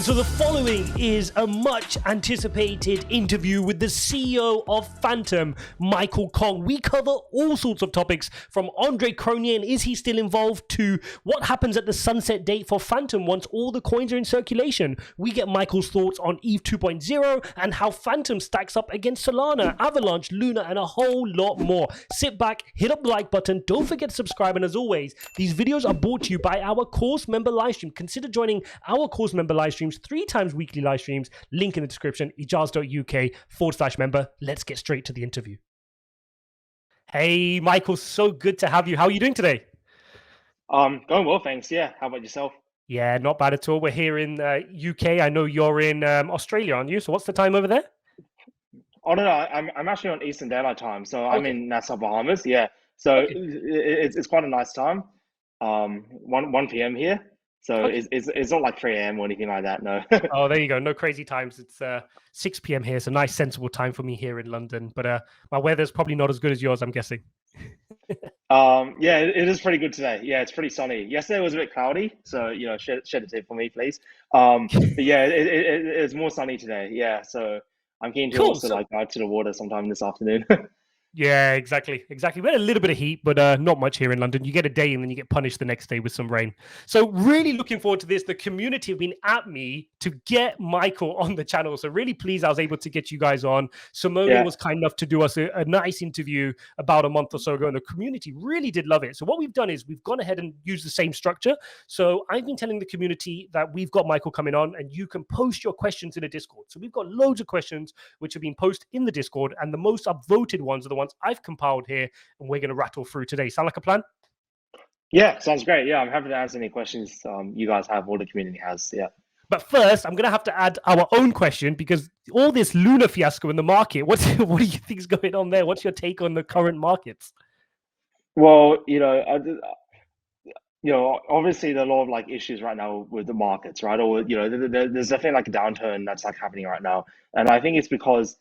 So the following is a much anticipated interview with the CEO of Fantom, Michael Kong. We cover all sorts of topics from Andre Cronje and is he still involved to what happens at the sunset date for Fantom once all the coins are in circulation. We get Michael's thoughts on ETH 2.0 and how Fantom stacks up against Solana, Avalanche, Luna, and a whole lot more. Sit back, hit up the like button, don't forget to subscribe, and as always, these videos are brought to you by our course member livestream. Consider joining our course member live streams 3 times weekly live streams. Link in the description, ijaz.uk/member. Let's get straight to the interview. Hey, Michael, so good to have you. How are you doing today? Going well, thanks. Yeah, how about yourself? Yeah, not bad at all. We're here in UK. I know you're in Australia, aren't you? So what's the time over there? Oh no, I'm actually on Eastern Daylight Time, so I'm in Nassau, Bahamas. Yeah, so it's quite a nice time. 1 p.m. here, so it's not like 3 a.m. or anything like that. No. Oh, there you go. No crazy times. It's 6 p.m. here. It's a nice, sensible time for me here in London. But my weather's probably not as good as yours, I'm guessing. Yeah, it is pretty good today. Yeah, it's pretty sunny. Yesterday was a bit cloudy, so shed a tip for me, please. But yeah, it's more sunny today. Yeah, so I'm keen to also go to the water sometime this afternoon. Yeah, exactly. We had a little bit of heat, but not much here in London. You get a day and then you get punished the next day with some rain. So really looking forward to this. The community have been at me to get Michael on the channel. So really pleased I was able to get you guys on. Simone was kind enough to do us a nice interview about a month or so ago, and the community really did love it. So what we've done is we've gone ahead and used the same structure. So I've been telling the community that we've got Michael coming on and you can post your questions in the Discord. So we've got loads of questions which have been posted in the Discord, and the most upvoted ones are the ones I've compiled here, and we're going to rattle through today. Sound like a plan? Yeah, sounds great. Yeah, I'm happy to answer any questions you guys have or the community has. Yeah. But first, I'm going to have to add our own question because all this Luna fiasco in the market, what do you think's going on there? What's your take on the current markets? Well, obviously there are a lot of issues right now with the markets, right? Or there's definitely a downturn that's happening right now, and I think it's because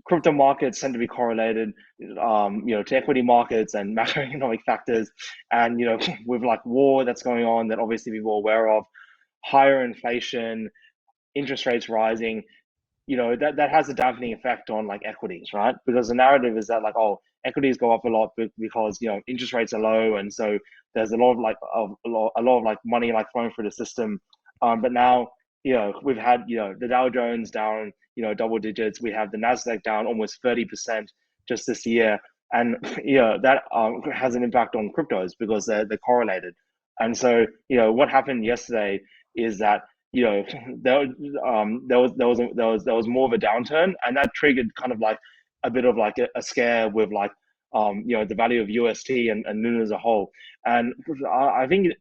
crypto markets tend to be correlated, to equity markets and macroeconomic factors, and with war that's going on that obviously people are aware of, higher inflation, interest rates rising, that has a dampening effect on equities, right? Because the narrative is that equities go up a lot because interest rates are low, and so there's a lot of money flowing through the system. But now we've had the Dow Jones down double digits. We have the Nasdaq down almost 30% just this year, and that has an impact on cryptos because they're correlated. And so what happened yesterday is that there was more of a downturn, and that triggered kind of a bit of a scare with the value of UST and Luna as a whole. And I think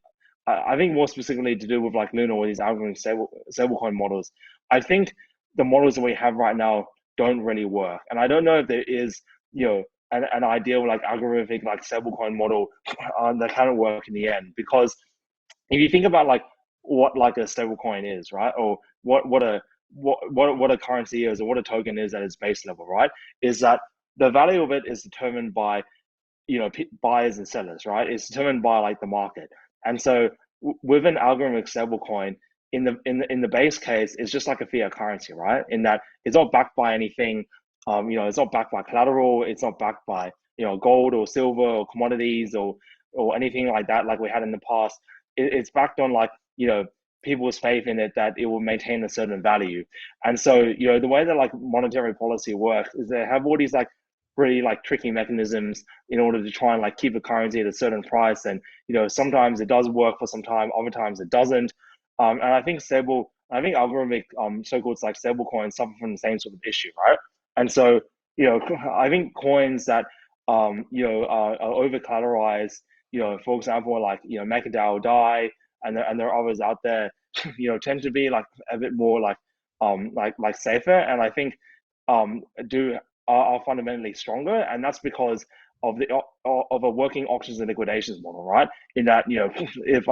more specifically to do with Luna or these algorithmic stablecoin models, I think the models that we have right now don't really work. And I don't know if there is an ideal algorithmic stablecoin model that can work in the end, because if you think about what a stablecoin is, right, or what a currency is, or what a token is at its base level, right, is that the value of it is determined by buyers and sellers, right? It's determined by the market. And so with an algorithmic stablecoin, in the base case, it's just like a fiat currency, right? In that it's not backed by anything, it's not backed by collateral, it's not backed by gold or silver or commodities or anything like that, like we had in the past. It's backed on people's faith in it that it will maintain a certain value. And so the way that monetary policy works is they have all these really like tricky mechanisms in order to try and like keep a currency at a certain price. And, you know, sometimes it does work for some time, other times it doesn't. And I think algorithmic so-called like stable coins suffer from the same sort of issue, right? And so, you know, I think coins that are over collateralized, you know, for example, like, you know, MakerDAO DAI, and there are others out there, you know, tend to be like a bit more like safer, and I think are fundamentally stronger, and that's because of a working auctions and liquidations model, right? In that, you know, if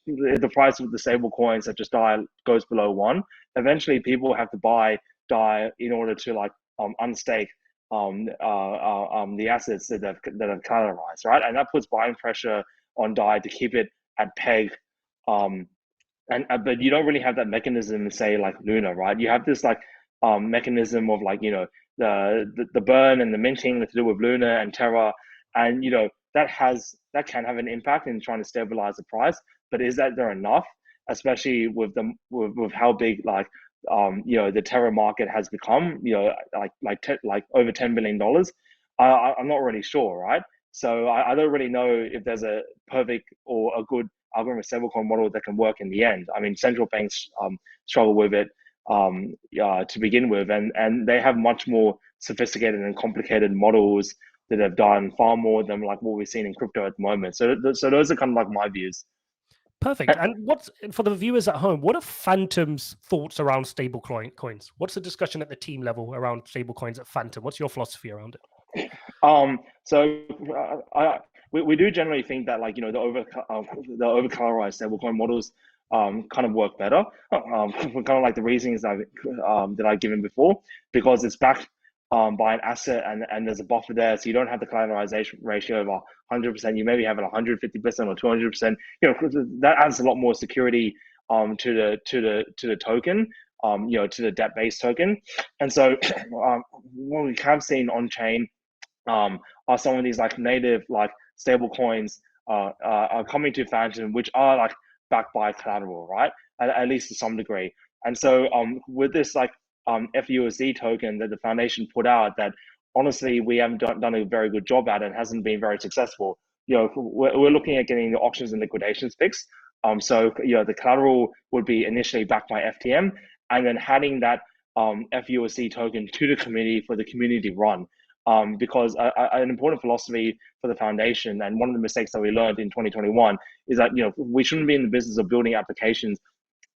the price of the stable coins such as DAI goes below 1, eventually people have to buy DAI in order to like unstake the assets that have collateralized, right? And that puts buying pressure on DAI to keep it at peg and but you don't really have that mechanism in, say, like Luna, right? You have this like mechanism of like, you know, the burn and the minting to do with Luna and Terra, and you know that can have an impact in trying to stabilize the price. But is that there enough, especially with with how big like you know the Terra market has become, you know, like over $10 billion? I'm not really sure, right? So I don't really know if there's a perfect or a good algorithmic stablecoin model that can work in the end. I mean, central banks struggle with it to begin with, and they have much more sophisticated and complicated models that have done far more than like what we've seen in crypto at the moment. So those are kind of like my views. Perfect. And what's, for the viewers at home, what are Fantom's thoughts around stable coins? What's the discussion at the team level around stable coins at Fantom? What's your philosophy around it? We do generally think that, like, you know, the over collateralized stablecoin models kind of work better. For kind of like the reasons that I've given before, because it's backed by an asset, and there's a buffer there, so you don't have the collateralization ratio of 100%. You maybe have it 150% or 200%. You know, that adds a lot more security to the token, you know, to the debt-based token. And so what we have seen on chain are some of these like native like stable coins are coming to Fantom, which are like backed by collateral, right? At least to some degree. And so with this like FUSD token that the foundation put out, that honestly we haven't done a very good job at, and hasn't been very successful. You know, we're looking at getting the auctions and liquidations fixed. So you know, the collateral would be initially backed by FTM, and then handing that FUSD token to the community for the community run. Because an important philosophy for the foundation, and one of the mistakes that we learned in 2021, is that, you know, we shouldn't be in the business of building applications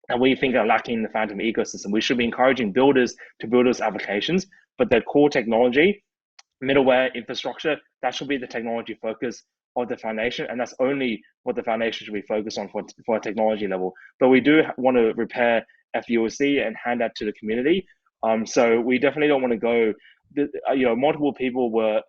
that we think are lacking in the Fantom ecosystem. We should be encouraging builders to build those applications, but their core technology, middleware, infrastructure, that should be the technology focus of the foundation, and that's only what the foundation should be focused on for a technology level. But we do want to repair FUSD and hand that to the community. So we definitely don't want to go. You know, multiple people were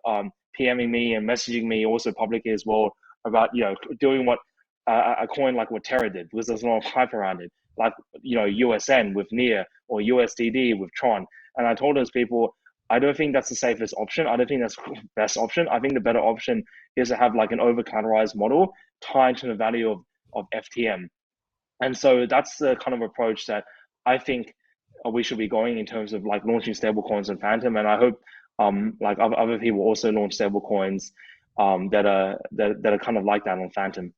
PMing me and messaging me also publicly as well about, you know, doing what a coin like what Terra did, because there's a lot of hype around it, like, you know, USN with NEAR or USDD with Tron. And I told those people, I don't think that's the safest option. I don't think that's the best option. I think the better option is to have like an over collateralized model tied to the value of FTM. And so that's the kind of approach that I think we should be going in terms of like launching stable coins on Fantom. And I hope like other people also launch stable coins that are kind of like that on Fantom.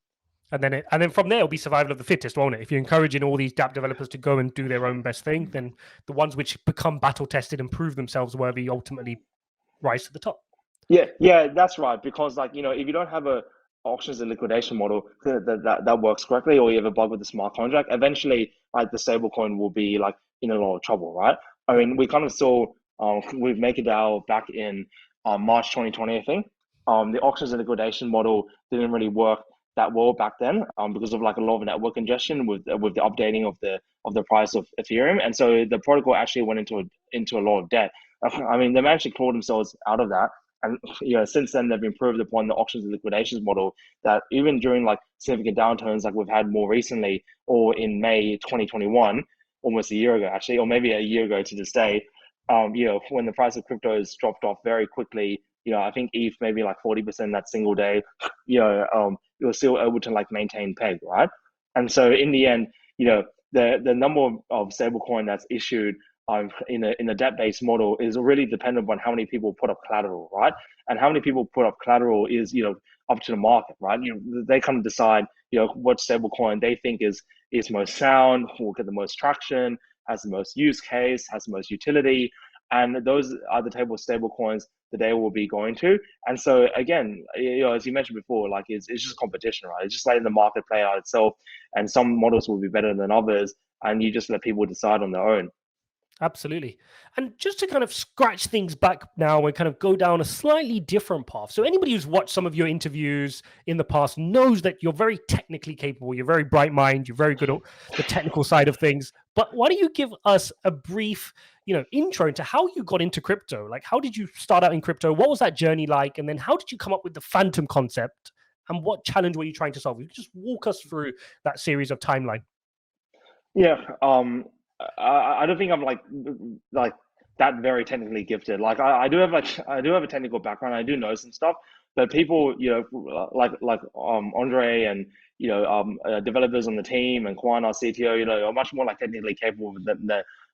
And then from there, it'll be survival of the fittest, won't it? If you're encouraging all these dApp developers to go and do their own best thing, then the ones which become battle tested and prove themselves worthy ultimately rise to the top. Yeah, that's right. Because, like, you know, if you don't have a auctions and liquidation model that works correctly, or you have a bug with the smart contract, eventually like the stablecoin will be like in a lot of trouble, right? I mean, we kind of saw with MakerDAO back in March 2020, I think. The auctions and liquidation model didn't really work that well back then because of like a lot of network congestion with the updating of the price of Ethereum, and so the protocol actually went into a lot of debt. I mean, they managed to claw themselves out of that, and you know, since then they've improved upon the auctions and liquidations model. That even during like significant downturns like we've had more recently, or in May 2021, almost a year ago actually, or maybe a year ago to this day, you know, when the price of crypto has dropped off very quickly. You know, I think ETH maybe like 40% that single day. You know, you're still able to like maintain peg, right? And so in the end, you know, the number of stablecoin that's issued in a debt-based model is really dependent on how many people put up collateral, right? And how many people put up collateral is, you know, up to the market, right? You know, they kind of decide, you know, what stablecoin they think is most sound, will get the most traction, has the most use case, has the most utility. And those are the type of stable coins that they will be going to. And so again, you know, as you mentioned before, like it's just competition, right? It's just letting the market play out itself, and some models will be better than others, and you just let people decide on their own. Absolutely. And just to kind of scratch things back now and kind of go down a slightly different path. So anybody who's watched some of your interviews in the past knows that you're very technically capable. You're very bright mind. You're very good at the technical side of things. But why don't you give us a brief, you know, intro into how you got into crypto? Like, how did you start out in crypto? What was that journey like? And then how did you come up with the Fantom concept? And what challenge were you trying to solve? You just walk us through that series of timeline. Yeah, I don't think I'm like that very technically gifted. Like I do have I do have a technical background. I do know some stuff, but people, Andre and developers on the team and Kwan, our CTO, are much more like technically capable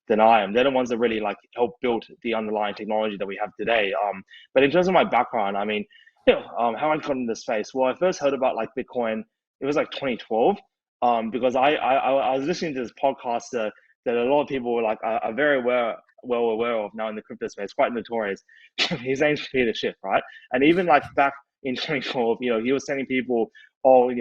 than I am. They're the ones that really like help build the underlying technology that we have today. But in terms of my background, I mean, how I got into this space. Well, I first heard about like Bitcoin. It was like 2012 because I was listening to this podcast that a lot of people were like are very well aware of now in the crypto space, quite notorious. His name's Peter Schiff, right? And even like back in 2012, he was telling people, oh,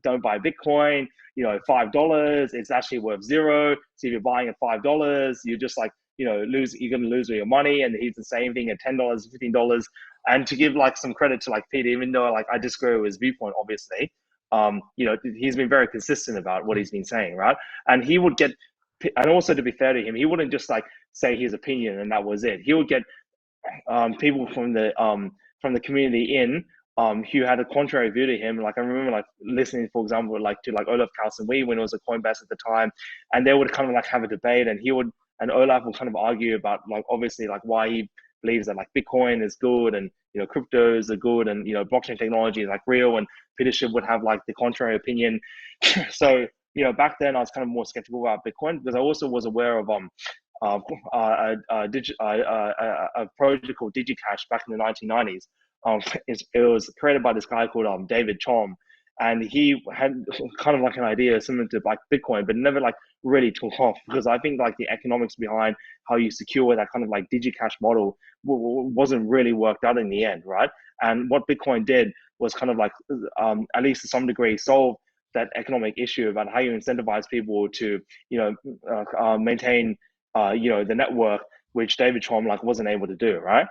don't buy Bitcoin, $5, it's actually worth zero. So if you're buying at $5, you're just like, you're going to lose all your money. And he's the same thing at $10, $15. And to give like some credit to like Peter, even though like I disagree with his viewpoint, obviously, he's been very consistent about what he's been saying, right? And he would get, and also to be fair to him, he wouldn't just like say his opinion and that was it. He would get people from the community who had a contrary view to him. Like I remember like listening, for example, like to like Olaf Carlson Wee when it was at Coinbase at the time, and they would kind of like have a debate, and Olaf would kind of argue about like obviously like why he believes that like Bitcoin is good and cryptos are good and blockchain technology is like real, and Peter Schiff would have like the contrary opinion. So back then I was kind of more skeptical about Bitcoin because I also was aware of a project called DigiCash back in the 1990s. It was created by this guy called David Chom, and he had kind of like an idea similar to like Bitcoin, but never like really took off because I think like the economics behind how you secure that kind of like DigiCash model wasn't really worked out in the end, right? And what Bitcoin did was kind of like at least to some degree solve that economic issue about how you incentivize people to maintain the network, which David Chom like wasn't able to do, right?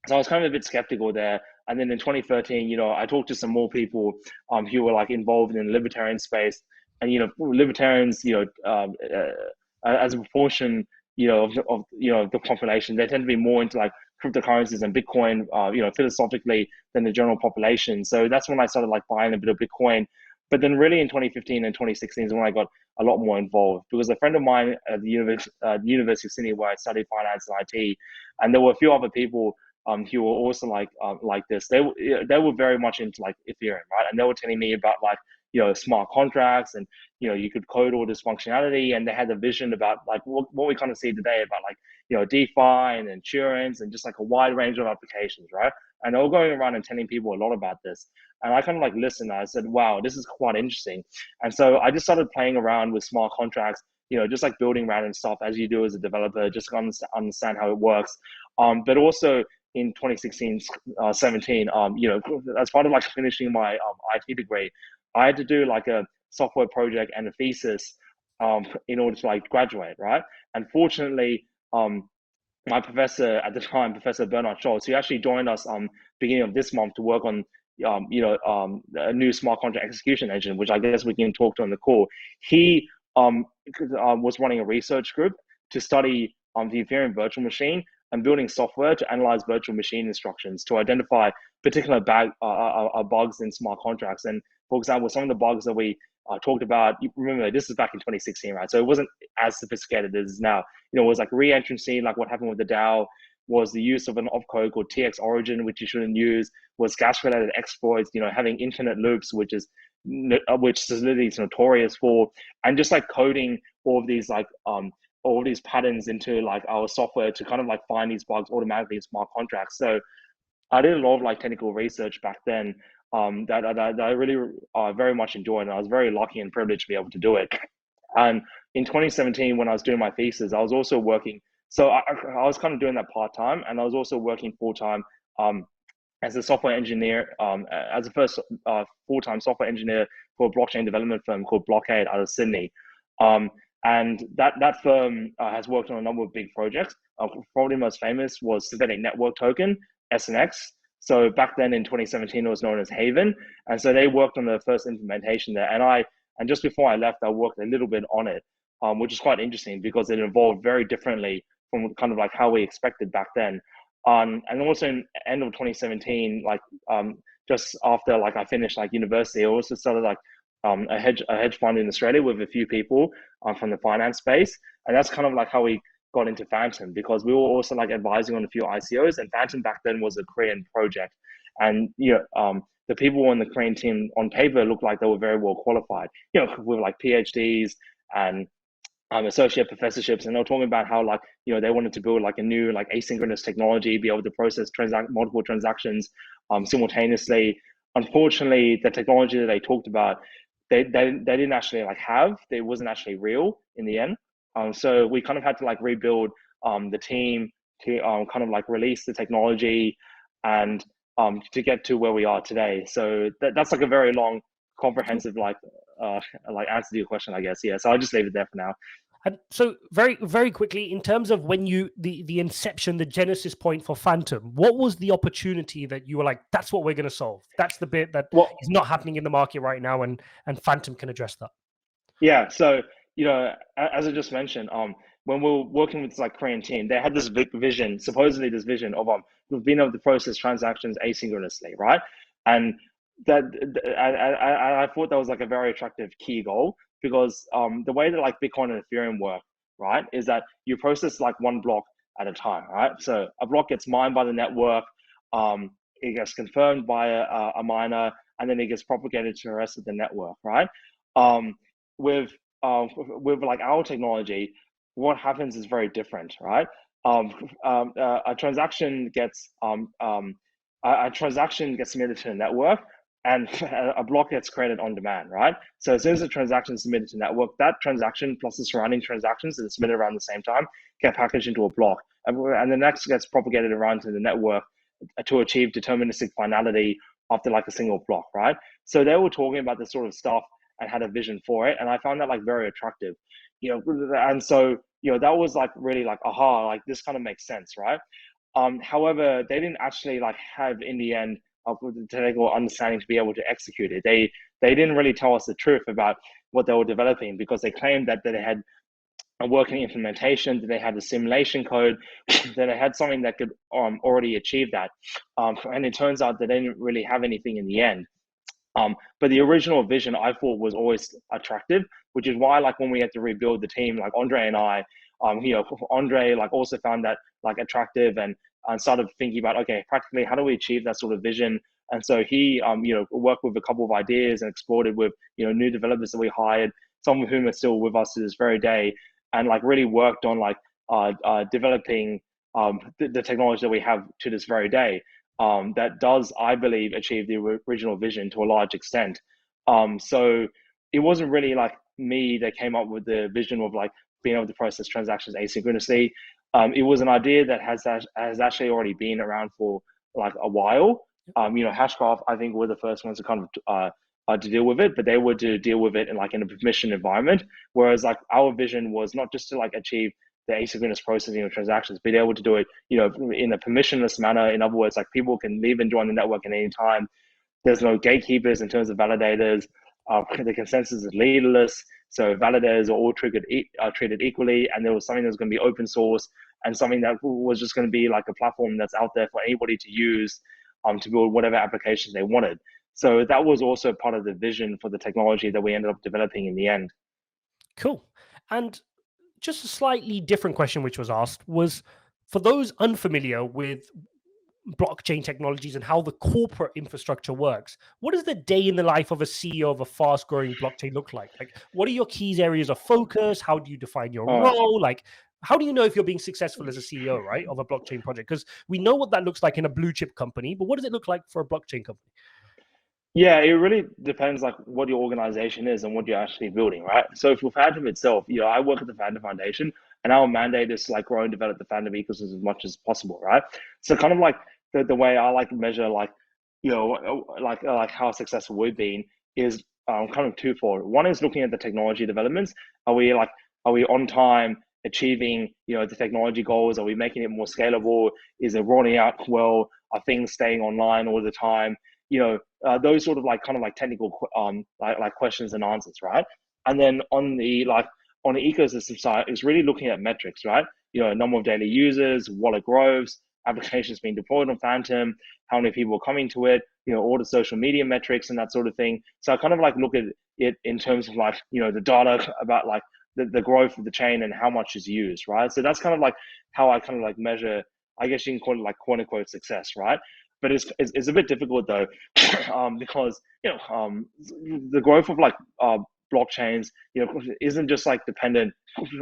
So I was kind of a bit skeptical there. And then in 2013, I talked to some more people who were like involved in the libertarian space, and libertarians, as a proportion, of the population, they tend to be more into like cryptocurrencies and Bitcoin, philosophically than the general population. So that's when I started like buying a bit of Bitcoin. But then really in 2015 and 2016 is when I got a lot more involved because a friend of mine at the University of Sydney, where I studied finance and IT, and there were a few other people who were also like this. They were very much into like Ethereum, right? And they were telling me about like smart contracts and you could code all this functionality, and they had a vision about like what we kind of see today about like DeFi and insurance and just like a wide range of applications, right? And they were going around and telling people a lot about this. And I kind of like listened. I said, wow, this is quite interesting. And so I just started playing around with smart contracts, just like building random stuff as you do as a developer, just to understand how it works. But also in 2016, 17, as part of like finishing my IT degree, I had to do like a software project and a thesis in order to like graduate, right? And fortunately, my professor at the time, Professor Bernard Scholz, he actually joined us beginning of this month to work on a new smart contract execution engine, which I guess we can talk to on the call. He was running a research group to study the Ethereum virtual machine and building software to analyze virtual machine instructions to identify particular bugs in smart contracts. And for example, some of the bugs that we talked about, remember this is back in 2016, right? So it wasn't as sophisticated as it is now. It was like re-entrancy, like what happened with the DAO, was the use of an opcode called TX origin, which you shouldn't use, was gas-related exploits, having infinite loops, which Solidity is notorious for, and just like coding all of these like all of these patterns into like our software to kind of like find these bugs automatically in smart contracts. So I did a lot of like technical research back then that I really very much enjoyed, and I was very lucky and privileged to be able to do it. And in 2017, when I was doing my thesis, I was also working. So I was kind of doing that part-time, and I was also working full-time as a software engineer, as a first full-time software engineer for a blockchain development firm called Blockade out of Sydney. And that firm has worked on a number of big projects. Probably most famous was Synthetic Network Token, SNX. So back then in 2017, it was known as Haven. And so they worked on the first implementation there. And just before I left, I worked a little bit on it, which is quite interesting because it evolved very differently from kind of like how we expected back then. And also in end of 2017, like just after like I finished like university, I also started like a hedge fund in Australia with a few people from the finance space, and that's kind of like how we got into Fantom, because we were also like advising on a few ICOs, and Fantom back then was a Korean project, and the people on the Korean team on paper looked like they were very well qualified, with like PhDs and associate professorships, and they were talking about how like they wanted to build like a new like asynchronous technology, be able to process multiple transactions simultaneously. Unfortunately, the technology that they talked about, they didn't actually like have. It wasn't actually real in the end. So we kind of had to like rebuild the team to kind of like release the technology and to get to where we are today. So that's like a very long, comprehensive like answer to your question, I guess. Yeah. So I'll just leave it there for now. And so very, very quickly, in terms of when the inception, the genesis point for Fantom, what was the opportunity that you were like, that's what we're going to solve? That's the bit that is not happening in the market right now, and Fantom can address that. Yeah. So, as I just mentioned, when we were working with this like Korean team, they had this big vision, supposedly this vision of being able to process transactions asynchronously, right? And that I thought that was like a very attractive key goal, because the way that like Bitcoin and Ethereum work, right, is that you process like one block at a time, right? So a block gets mined by the network, it gets confirmed by a miner, and then it gets propagated to the rest of the network, right? With like our technology, what happens is very different, right? A transaction gets submitted to the network, and a block gets created on demand, right? So as soon as a transaction is submitted to the network, that transaction plus the surrounding transactions that are submitted around the same time get packaged into a block, and the next gets propagated around to the network to achieve deterministic finality after like a single block, right? So they were talking about this sort of stuff and had a vision for it, and I found that like very attractive, and so that was like really like, aha, like this kind of makes sense, right? However, they didn't actually like have in the end the technical understanding to be able to execute it. They didn't really tell us the truth about what they were developing, because they claimed that they had a working implementation, that they had a simulation code, that they had something that could already achieve that, and it turns out that they didn't really have anything in the end. But the original vision I thought was always attractive, which is why like when we had to rebuild the team, like Andre and I, Andre like also found that like attractive, and started thinking about, okay, practically how do we achieve that sort of vision? And so he worked with a couple of ideas and explored it with new developers that we hired, some of whom are still with us to this very day, and like really worked on like developing the technology that we have to this very day. That does, I believe, achieve the original vision to a large extent. So it wasn't really like me that came up with the vision of like being able to process transactions asynchronously. It was an idea that has actually already been around for like a while. Hashgraph, I think, were the first ones to kind of to deal with it, but they were to deal with it in like in a permission environment. Whereas like our vision was not just to like achieve the asynchronous processing of transactions, be able to do it, in a permissionless manner. In other words, like people can leave and join the network at any time. There's no gatekeepers in terms of validators. The consensus is leaderless, so validators are all treated equally. And there was something that was going to be open source, and something that was just going to be like a platform that's out there for anybody to use to build whatever applications they wanted. So that was also part of the vision for the technology that we ended up developing in the end. Cool. And just a slightly different question which was asked was, for those unfamiliar with blockchain technologies and how the corporate infrastructure works, what does the day in the life of a CEO of a fast growing blockchain look like? Like, what are your key areas of focus? How do you define your role? Like, how do you know if you're being successful as a CEO, right, of a blockchain project? Because we know what that looks like in a blue chip company, but what does it look like for a blockchain company? Yeah, it really depends like what your organization is and what you're actually building, right? So for Fantom itself, I work at the Fantom Foundation, and our mandate is to like grow and develop the Fantom ecosystem as much as possible, right? So kind of like the way I like to measure like, like how successful we've been is kind of twofold. One is looking at the technology developments. Are we on time achieving, the technology goals? Are we making it more scalable? Is it rolling out well? Are things staying online all the time? Those sort of like kind of like technical like questions and answers, right? And then on the ecosystem side, it's really looking at metrics, right? Number of daily users, wallet growths, applications being deployed on Fantom, how many people are coming to it, all the social media metrics and that sort of thing. So I kind of like look at it in terms of like, the data about like the growth of the chain and how much is used, right? So that's kind of like how I kind of like measure, I guess you can call it like quote unquote success, right? But it's a bit difficult though, because the growth of like blockchains, isn't just like dependent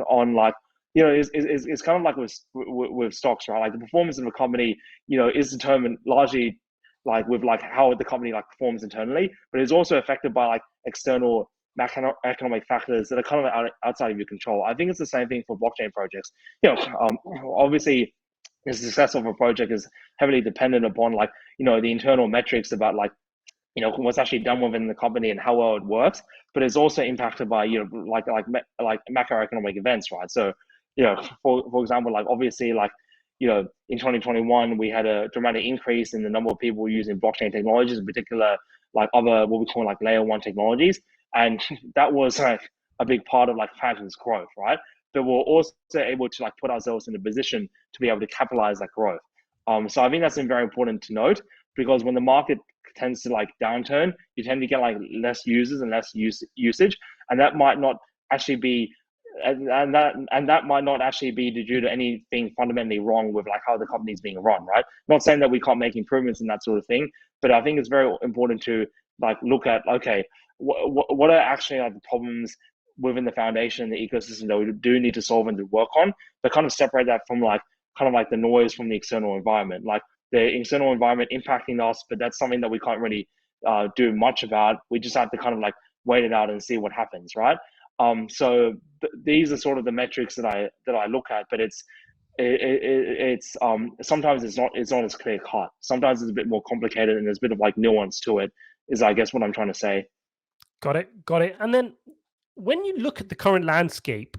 on like it's kind of like with stocks, right? Like the performance of a company, is determined largely like with like how the company like performs internally, but it's also affected by like external macroeconomic factors that are kind of outside of your control. I think it's the same thing for blockchain projects. Obviously the success of a project is heavily dependent upon like the internal metrics about like what's actually done within the company and how well it works, but it's also impacted by like macroeconomic events, right? So for example, like obviously like in 2021 we had a dramatic increase in the number of people using blockchain technologies, in particular like other what we call like layer one technologies, and that was like a big part of like Fantom's growth, right? But we're also able to like put ourselves in a position to be able to capitalize that growth. So I think that's very important to note, because when the market tends to like downturn, you tend to get like less users and less usage, and that might not actually be and that might not actually be due to anything fundamentally wrong with like how the company is being run, right? Not saying that we can't make improvements and that sort of thing, but I think it's very important to like look at, okay, what are actually like the problems within the foundation, the ecosystem that we do need to solve and to work on, but kind of separate that from like kind of like the noise from the external environment. Like the external environment impacting us, but that's something that we can't really do much about. We just have to kind of like wait it out and see what happens, right? So these are sort of the metrics that I look at, but it's sometimes it's not as clear cut. Sometimes it's a bit more complicated and there's a bit of like nuance to it, is I guess what I'm trying to say. Got it. And then when you look at the current landscape,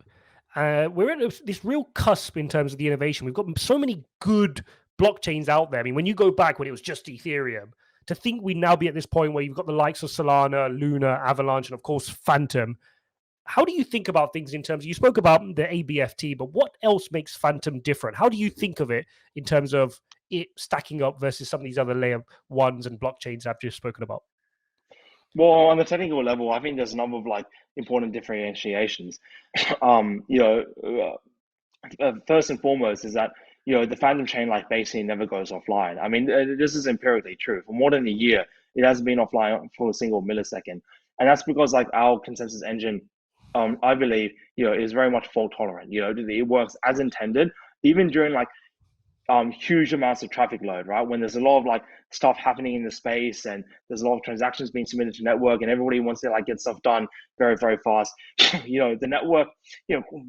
we're at this real cusp in terms of the innovation. We've got so many good blockchains out there. I mean, when you go back when it was just Ethereum, to think we'd now be at this point where you've got the likes of Solana, Luna, Avalanche, and of course Fantom. How do you think about things in terms of, you spoke about the ABFT, but what else makes Fantom different? How do you think of it in terms of it stacking up versus some of these other layer ones and blockchains I've just spoken about? Well, on the technical level, I think there's a number of like important differentiations. First and foremost is that the Fantom chain like basically never goes offline. I mean, this is empirically true. For more than a year, it hasn't been offline for a single millisecond, and that's because like our consensus engine, I believe, is very much fault tolerant. It works as intended, even during like huge amounts of traffic load, right? When there's a lot of like stuff happening in the space and there's a lot of transactions being submitted to network and everybody wants to like get stuff done very, very fast. The network,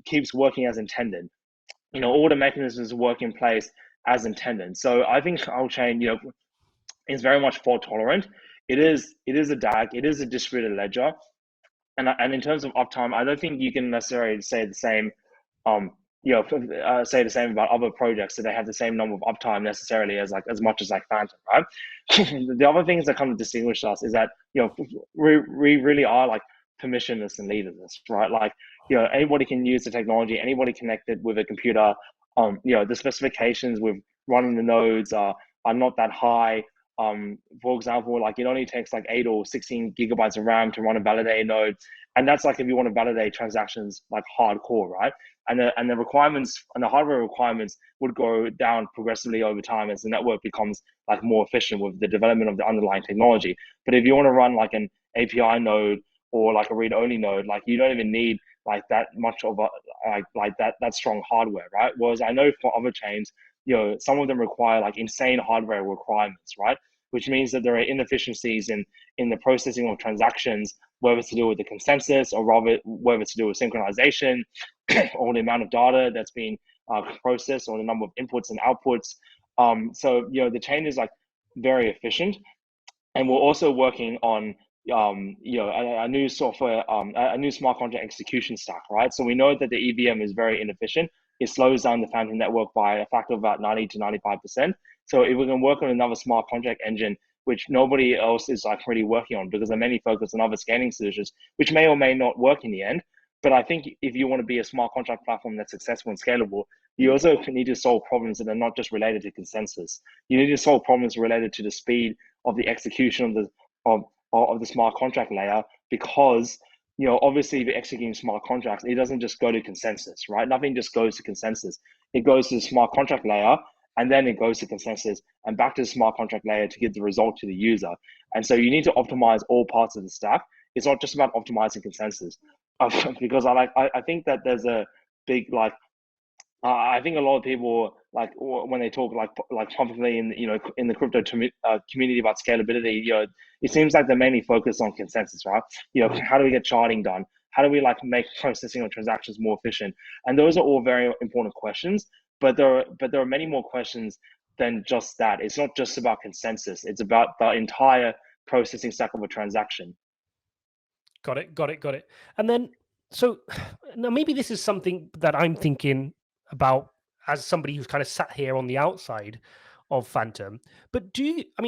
keeps working as intended. All the mechanisms work in place as intended. So I think our chain, is very much fault tolerant. It is a DAG, it is a distributed ledger. And in terms of uptime, I don't think you can necessarily say the same, say the same about other projects, that they have the same number of uptime necessarily as much as like Fantom, right? The other things that kind of distinguish us is that we really are like permissionless and leaderless, right? Like anybody can use the technology, anybody connected with a computer. The specifications with running the nodes are not that high. For example, like it only takes like 8 or 16 gigabytes of RAM to run a validated node, and that's like if you want to validate transactions like hardcore, right? And the requirements and the hardware requirements would go down progressively over time as the network becomes like more efficient with the development of the underlying technology. But if you want to run like an API node or like a read-only node, like you don't even need like that much of a like that strong hardware, right? Whereas I know for other chains, some of them require like insane hardware requirements, right? Which means that there are inefficiencies in the processing of transactions, whether it's to do with the consensus or rather whether it's to do with synchronization or the amount of data that's being processed or the number of inputs and outputs. So the chain is like very efficient, and we're also working on a new software, a new smart contract execution stack, right? So we know that the EVM is very inefficient. It slows down the Fantom network by a factor of about 90 to 95%. So if we can work on another smart contract engine, which nobody else is like really working on, because they're mainly focused on other scaling solutions, which may or may not work in the end. But I think if you want to be a smart contract platform that's successful and scalable, you also need to solve problems that are not just related to consensus. You need to solve problems related to the speed of the execution of the smart contract layer, because obviously if you're executing smart contracts, it doesn't just go to consensus, right? Nothing just goes to consensus. It goes to the smart contract layer, and then it goes to consensus and back to the smart contract layer to give the result to the user. And so you need to optimize all parts of the stack. It's not just about optimizing consensus, because I think that there's a big I think a lot of people, when they talk publicly in the crypto community about scalability, it seems like they're mainly focused on consensus, right? How do we get charting done? How do we make processing of transactions more efficient? And those are all very important questions, but there are many more questions than just that. It's not just about consensus. It's about the entire processing stack of a transaction. Got it. And then, so now maybe this is something that I'm thinking about as somebody who's kind of sat here on the outside of Fantom. But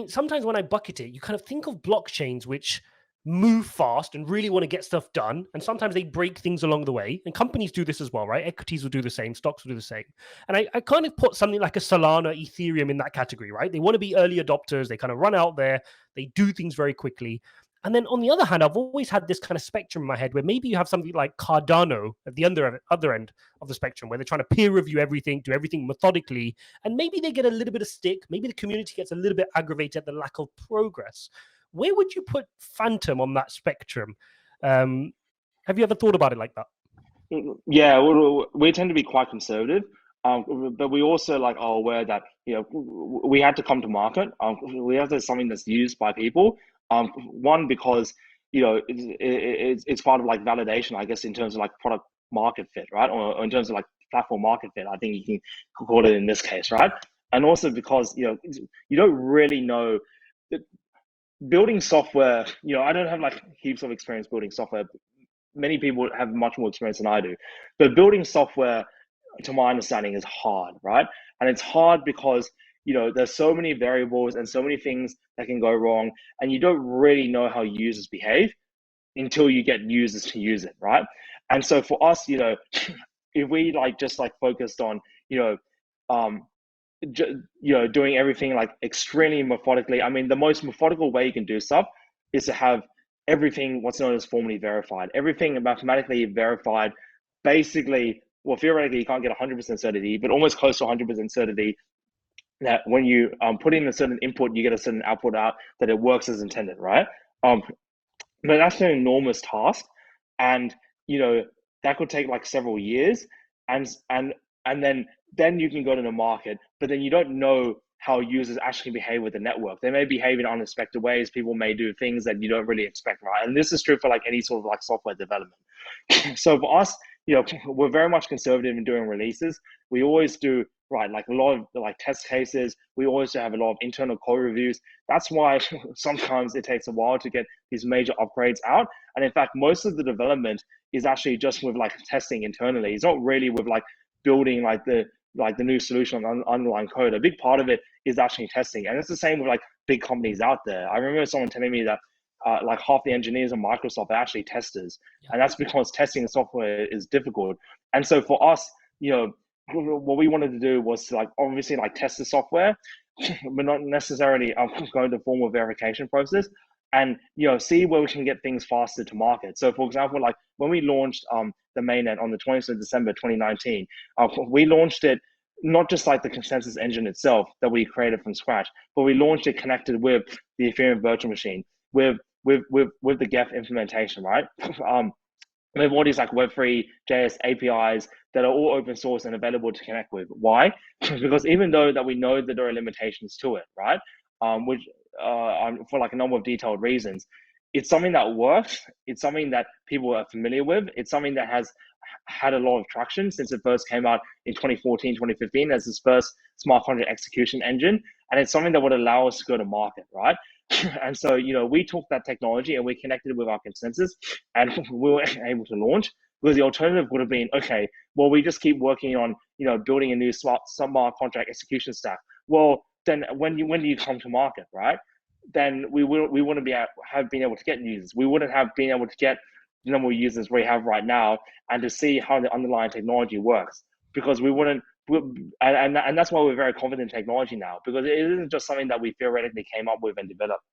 sometimes when I bucket it, you kind of think of blockchains which move fast and really want to get stuff done. And sometimes they break things along the way. And companies do this as well, right? Equities will do the same, stocks will do the same. And I kind of put something like a Solana, Ethereum in that category, right? They want to be early adopters. They kind of run out there. They do things very quickly. And then on the other hand, I've always had this kind of spectrum in my head where maybe you have something like Cardano at the other end of the spectrum, where they're trying to peer review everything, do everything methodically, and maybe they get a little bit of stick. Maybe the community gets a little bit aggravated at the lack of progress. Where would you put Fantom on that spectrum? Have you ever thought about it like that? Yeah, we tend to be quite conservative, but we also are aware that we had to come to market. We have to have something that's used by people. One, because it's part of validation, I guess, in terms of product market fit, right? Or in terms of platform market fit, I think you can call it in this case, right? And also because you don't really know that building software. I don't have heaps of experience building software. Many people have much more experience than I do, but building software, to my understanding, is hard, right? And it's hard because there's so many variables and so many things that can go wrong, and you don't really know how users behave until you get users to use it, right? And so for us, if we just focused on doing everything extremely methodically. I mean, the most methodical way you can do stuff is to have everything what's known as formally verified, everything mathematically verified. Basically, well, theoretically, you can't get 100% certainty, but almost close to 100% certainty that when you put in a certain input, you get a certain output out, that it works as intended, right? But that's an enormous task, and that could take several years, and then you can go to the market, but then you don't know how users actually behave with the network. They may behave in unexpected ways. People may do things that you don't really expect, right? And this is true for any sort of software development. So for us, we're very much conservative in doing releases. We always do a lot of test cases. We always have a lot of internal code reviews. That's why sometimes it takes a while to get these major upgrades out. And in fact, most of the development is actually just with testing internally. It's not really with building the new solution on underlying code. A big part of it is actually testing, and it's the same with big companies out there. I remember someone telling me that half the engineers in Microsoft are actually testers, and that's because testing the software is difficult. And so for us, what we wanted to do was to obviously test the software, but not necessarily go the formal verification process, and see where we can get things faster to market. So for example, when we launched the mainnet on the 20th of December 2019, we launched it not just the consensus engine itself that we created from scratch, but we launched it connected with the Ethereum virtual machine, with the Geth implementation, right? We have all these Web3 JS APIs that are all open source and available to connect with. Why? Because even though that we know that there are limitations to it, right? Which for a number of detailed reasons, it's something that works. It's something that people are familiar with. It's something that has had a lot of traction since it first came out in 2014, 2015 as this first smart contract execution engine. And it's something that would allow us to go to market, right? And so, we took that technology and we connected it with our consensus, and we were able to launch, because the alternative would have been, okay, well, we just keep working on, building a new smart contract execution stack. Well, then when do you come to market, right? Then we wouldn't have been able to get users. We wouldn't have been able to get the number of users we have right now, and to see how the underlying technology works, because we wouldn't and that's why we're very confident in technology now, because it isn't just something that we theoretically came up with and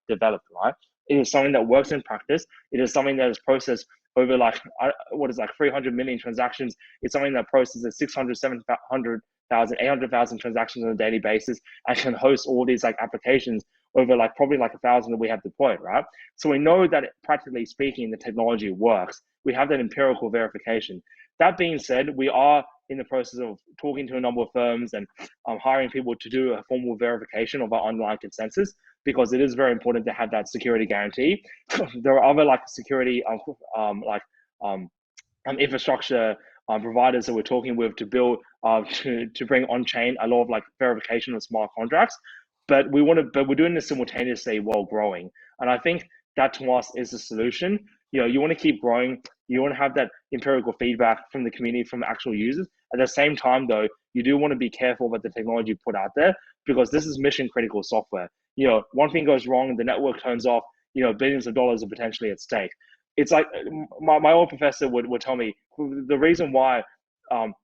developed, right? It is something that works in practice. It is something that is processed over like 300 million transactions. It's something that processes 600, 700,000, 800,000 transactions on a daily basis, and can host all these like applications over like probably like 1,000 that we have deployed, right? So we know that practically speaking, the technology works. We have that empirical verification. That being said, we are in the process of talking to a number of firms and hiring people to do a formal verification of our underlying consensus, because it is very important to have that security guarantee. There are other like security infrastructure providers that we're talking with to build to bring on chain a lot of like verification of smart contracts, but we're doing this simultaneously while growing, and I think that to us is the solution. You want to keep growing. You want to have that empirical feedback from the community, from actual users. At the same time, though, you do want to be careful about the technology you put out there, because this is mission critical software. One thing goes wrong, the network turns off, billions of dollars are potentially at stake. It's like my old professor would tell me the reason why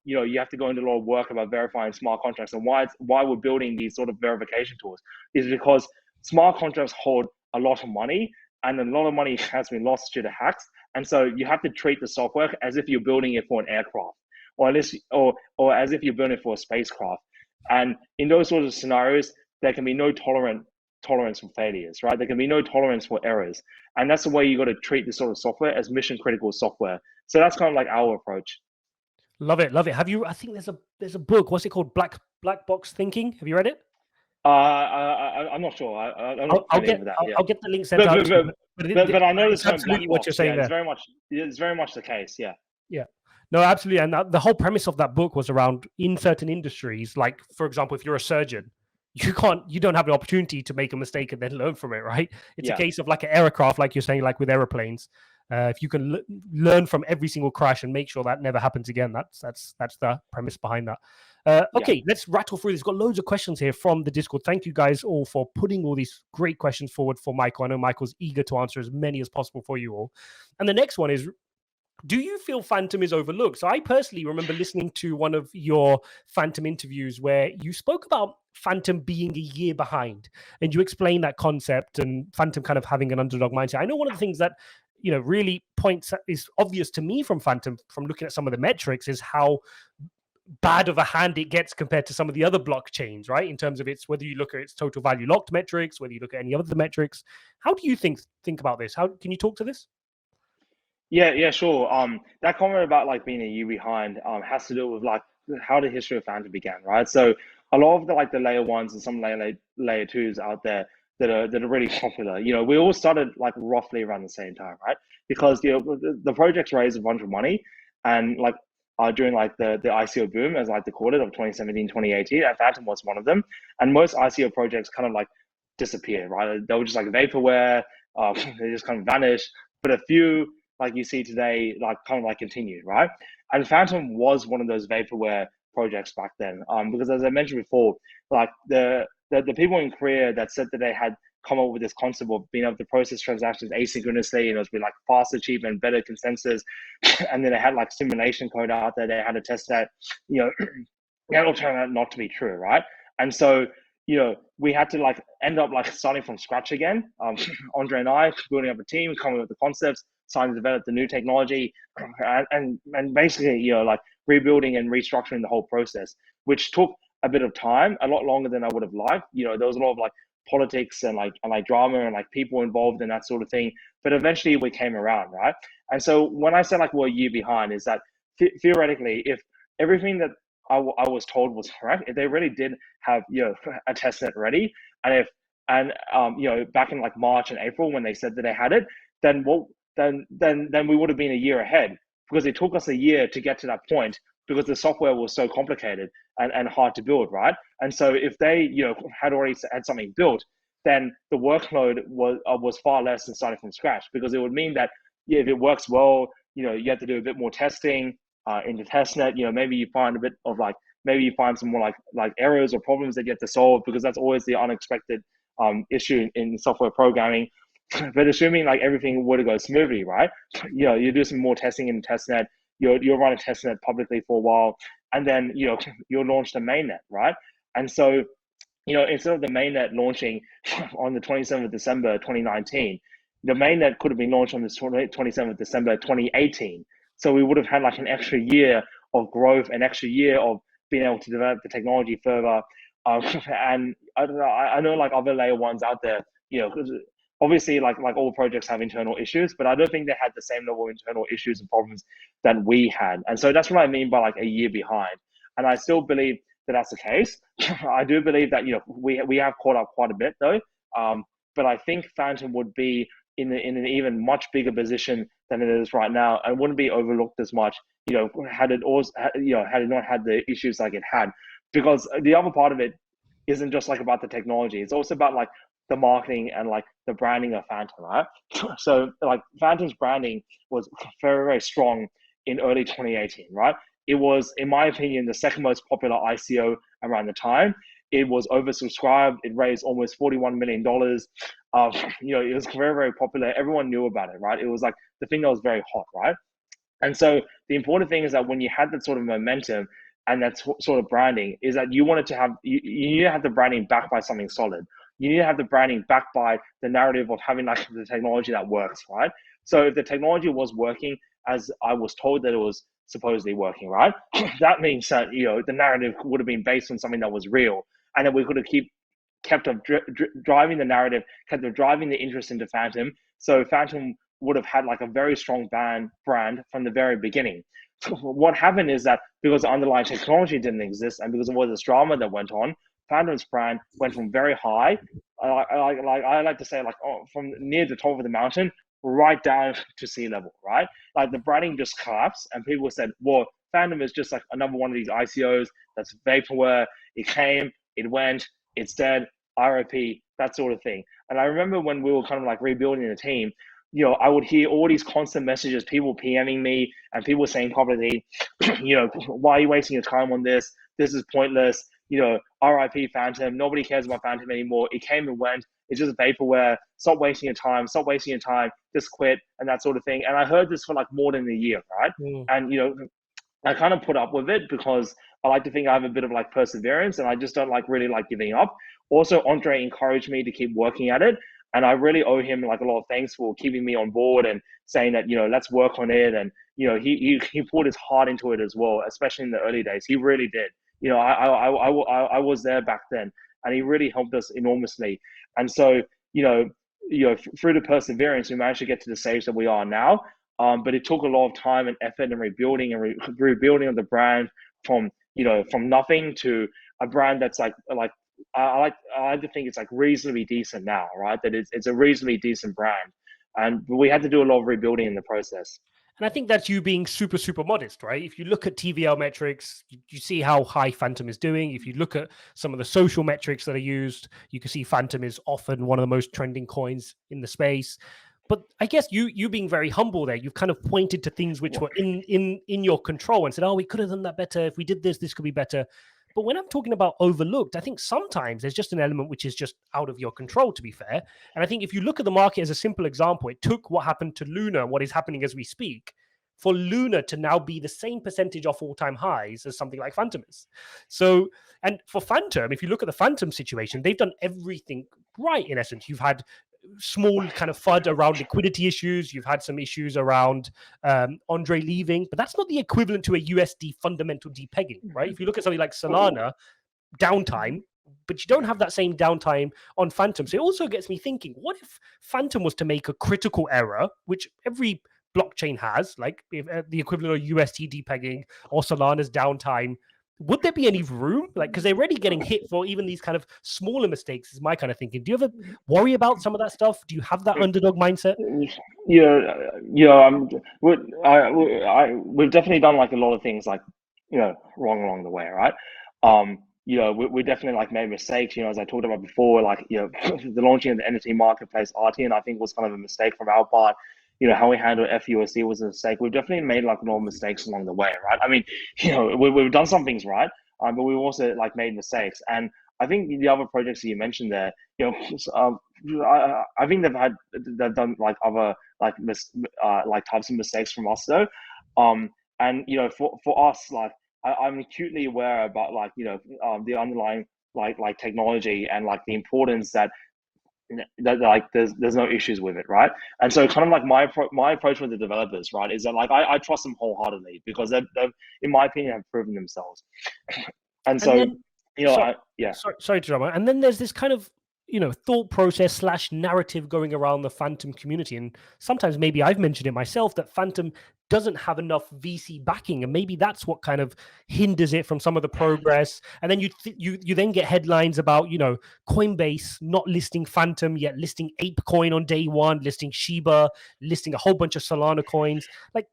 you have to go into a lot of work about verifying smart contracts, and why we're building these sort of verification tools, is because smart contracts hold a lot of money, and a lot of money has been lost due to hacks. And so you have to treat the software as if you're building it for an aircraft, or as if you're building it for a spacecraft. And in those sorts of scenarios, there can be no tolerance for failures, right? There can be no tolerance for errors. And that's the way you got to treat this sort of software, as mission critical software. So that's kind of like our approach. Love it. Have you? I think there's a book. What's it called? Black Box Thinking. Have you read it? I'm not sure. I'll get the link sent out. But I know it's absolutely what you're saying there. It's very much the case. Yeah. Yeah. No, absolutely. And the whole premise of that book was around, in certain industries, like for example, if you're a surgeon, you don't have the opportunity to make a mistake and then learn from it, right? It's a case of like an aircraft, like you're saying, like with airplanes. If you can learn from every single crash and make sure that never happens again, that's the premise behind that. Okay, let's rattle through this. Got loads of questions here from the Discord. Thank you guys all for putting all these great questions forward for Michael. I know Michael's eager to answer as many as possible for you all. And the next one is, do you feel Fantom is overlooked? So I personally remember listening to one of your Fantom interviews where you spoke about Fantom being a year behind, and you explained that concept and Fantom kind of having an underdog mindset. I know one of the things that really is obvious to me from Fantom, from looking at some of the metrics, is how bad of a hand it gets compared to some of the other blockchains, right? In terms of whether you look at its total value locked metrics, whether you look at any other metrics. How do you think about this? How can you talk to this? Yeah, sure. That comment about like being a year behind has to do with like how the history of Fantom began, right? So a lot of the layer ones and some layer twos out there that are really popular. We all started like roughly around the same time, right? Because the projects raised a bunch of money, and like during like the ICO boom, as I like to call it, of 2017, 2018, and Fantom was one of them. And most ICO projects kind of like disappeared, right? They were just like vaporware. They just kind of vanished. But a few, like you see today, like kind of like continued, right? And Fantom was one of those vaporware projects back then, because as I mentioned before, like the people in Korea that said that they had come up with this concept of being able to process transactions asynchronously, and it was be like faster, cheaper, and better consensus, and then they had like simulation code out there they had to test that, that all turned out not to be true, right? And so we had to like end up like starting from scratch again. Andre and I building up a team, coming up with the concepts, starting to develop the new technology, and basically like rebuilding and restructuring the whole process, which took a bit of time, a lot longer than I would have liked. There was a lot of like politics and like drama and like people involved and that sort of thing, but eventually we came around, right? And so when I say like we're a year behind, is that theoretically, if everything that I was told was correct, if they really did have a testnet ready, and back in like March and April when they said that they had it, then we would have been a year ahead, because it took us a year to get to that point, because the software was so complicated and hard to build, right? And so if they had already had something built, then the workload was far less than starting from scratch, because it would mean that if it works well, you have to do a bit more testing in the testnet. Maybe you find a bit of like, maybe you find some more like errors or problems that you have to solve, because that's always the unexpected issue in software programming. But assuming like everything would go smoothly, right? You do some more testing in the testnet. You'll run a testnet publicly for a while, and then you launch the mainnet, right? And so instead of the mainnet launching on the 27th of December 2019, the mainnet could have been launched on the 27th of December 2018. So we would have had like an extra year of growth, an extra year of being able to develop the technology further. And I know like other layer ones out there, obviously like all projects have internal issues, but I don't think they had the same level of internal issues and problems that we had. And so that's what I mean by like a year behind. And I still believe that that's the case. I do believe that we have caught up quite a bit though, but I think Fantom would be in an even much bigger position than it is right now, and wouldn't be overlooked as much, had it also, had it not had the issues like it had. Because the other part of it isn't just like about the technology; it's also about like the marketing and like the branding of Fantom, right? So like Fantom's branding was very, very strong in early 2018, right? It was, in my opinion, the second most popular ICO around the time. It was oversubscribed. It raised almost $41 million. It was very, very popular. Everyone knew about it, right? It was like the thing that was very hot, right? And so the important thing is that when you had that sort of momentum and that sort of branding, is that you wanted to have, you need to have the branding backed by something solid. You need to have the branding backed by the narrative of having like the technology that works, right? So if the technology was working as I was told that it was supposedly working, right? That means that, the narrative would have been based on something that was real, and that we could have kept driving the narrative, kept driving the interest into Fantom. So Fantom would have had like a very strong brand from the very beginning. What happened is that because the underlying technology didn't exist, and because of all this drama that went on, Fantom's brand went from very high, I like to say, like from near the top of the mountain right down to sea level, right? Like the branding just collapsed, and people said, well, Fantom is just like another one of these ICOs that's vaporware. It came, it went, it's dead, RIP, that sort of thing. And I remember when we were kind of like rebuilding the team, I would hear all these constant messages, people PMing me and people saying publicly, why are you wasting your time on this? This is pointless. RIP Fantom. Nobody cares about Fantom anymore. It came and went. It's just vaporware. Stop wasting your time. Stop wasting your time. Just quit, and that sort of thing. And I heard this for like more than a year, right? And I kind of put up with it because I like to think I have a bit of like perseverance, and I just don't really like giving up. Also, Andre encouraged me to keep working at it, and I really owe him like a lot of thanks for keeping me on board and saying that let's work on it. And he poured his heart into it as well, especially in the early days. He really did. I was there back then, and he really helped us enormously. And so through the perseverance, we managed to get to the stage that we are now. But it took a lot of time and effort and rebuilding rebuilding of the brand from nothing to a brand that's like I like to think it's like reasonably decent now, right? That it's a reasonably decent brand, and we had to do a lot of rebuilding in the process. And I think that's you being super, super modest, right? If you look at TVL metrics, you see how high Fantom is doing. If you look at some of the social metrics that are used, you can see Fantom is often one of the most trending coins in the space. But I guess you being very humble there, you've kind of pointed to things which were in your control and said, oh, we could have done that better. If we did this could be better. But when I'm talking about overlooked, I think sometimes there's just an element which is just out of your control, to be fair. And I think if you look at the market as a simple example, it took what happened to Luna and what is happening as we speak for Luna to now be the same percentage off all-time highs as something like Fantom is. So, and for Fantom, if you look at the Fantom situation, they've done everything right, in essence. You've had small kind of FUD around liquidity issues. You've had some issues around Andre leaving, but that's not the equivalent to a USD fundamental depegging, right? If you look at something like Solana, downtime, but you don't have that same downtime on Fantom. So it also gets me thinking, what if Fantom was to make a critical error, which every blockchain has, like if, the equivalent of USD depegging or Solana's downtime, would there be any room? Like, because they're already getting hit for even these kind of smaller mistakes, is my kind of thinking. Do you ever worry about some of that stuff? Do you have that underdog mindset? We've definitely done like a lot of things like, wrong along the way, right? We definitely like made mistakes, as I talked about before, like, the launching of the NFT marketplace, Artian, I think was kind of a mistake from our part. How we handled FUSD was a mistake. We've definitely made like a lot of mistakes along the way, right? I mean, we've done some things right, but we've also like made mistakes. And I think the other projects that you mentioned there, I think they've done like other like types of mistakes from us though. And for us, like I'm acutely aware about like, the underlying like technology and like the importance that like there's no issues with it, right? And so kind of like my approach with the developers, right, is that like I trust them wholeheartedly because they've in my opinion have proven themselves. And And so, then, so, yeah. sorry to drama. And then there's this kind of, thought process slash narrative going around the Fantom community. And sometimes maybe I've mentioned it myself that Fantom doesn't have enough VC backing. And maybe that's what kind of hinders it from some of the progress. And then you then get headlines about, Coinbase not listing Fantom, yet listing ApeCoin on day one, listing Shiba, listing a whole bunch of Solana coins. Like,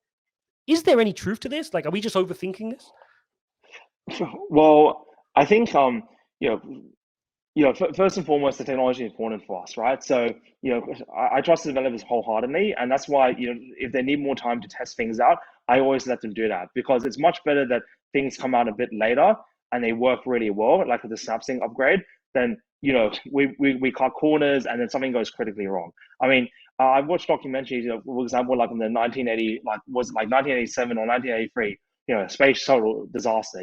is there any truth to this? Like, are we just overthinking this? Well, I think you know first and foremost, the technology is important for us, right? So, I trust the developers wholeheartedly, and that's why, if they need more time to test things out, I always let them do that because it's much better that things come out a bit later and they work really well, like with the SnapSync upgrade, than, we cut corners and then something goes critically wrong. I mean, I've watched documentaries, for example, like in the 1980, like was it like 1987 or 1983, space shuttle disaster,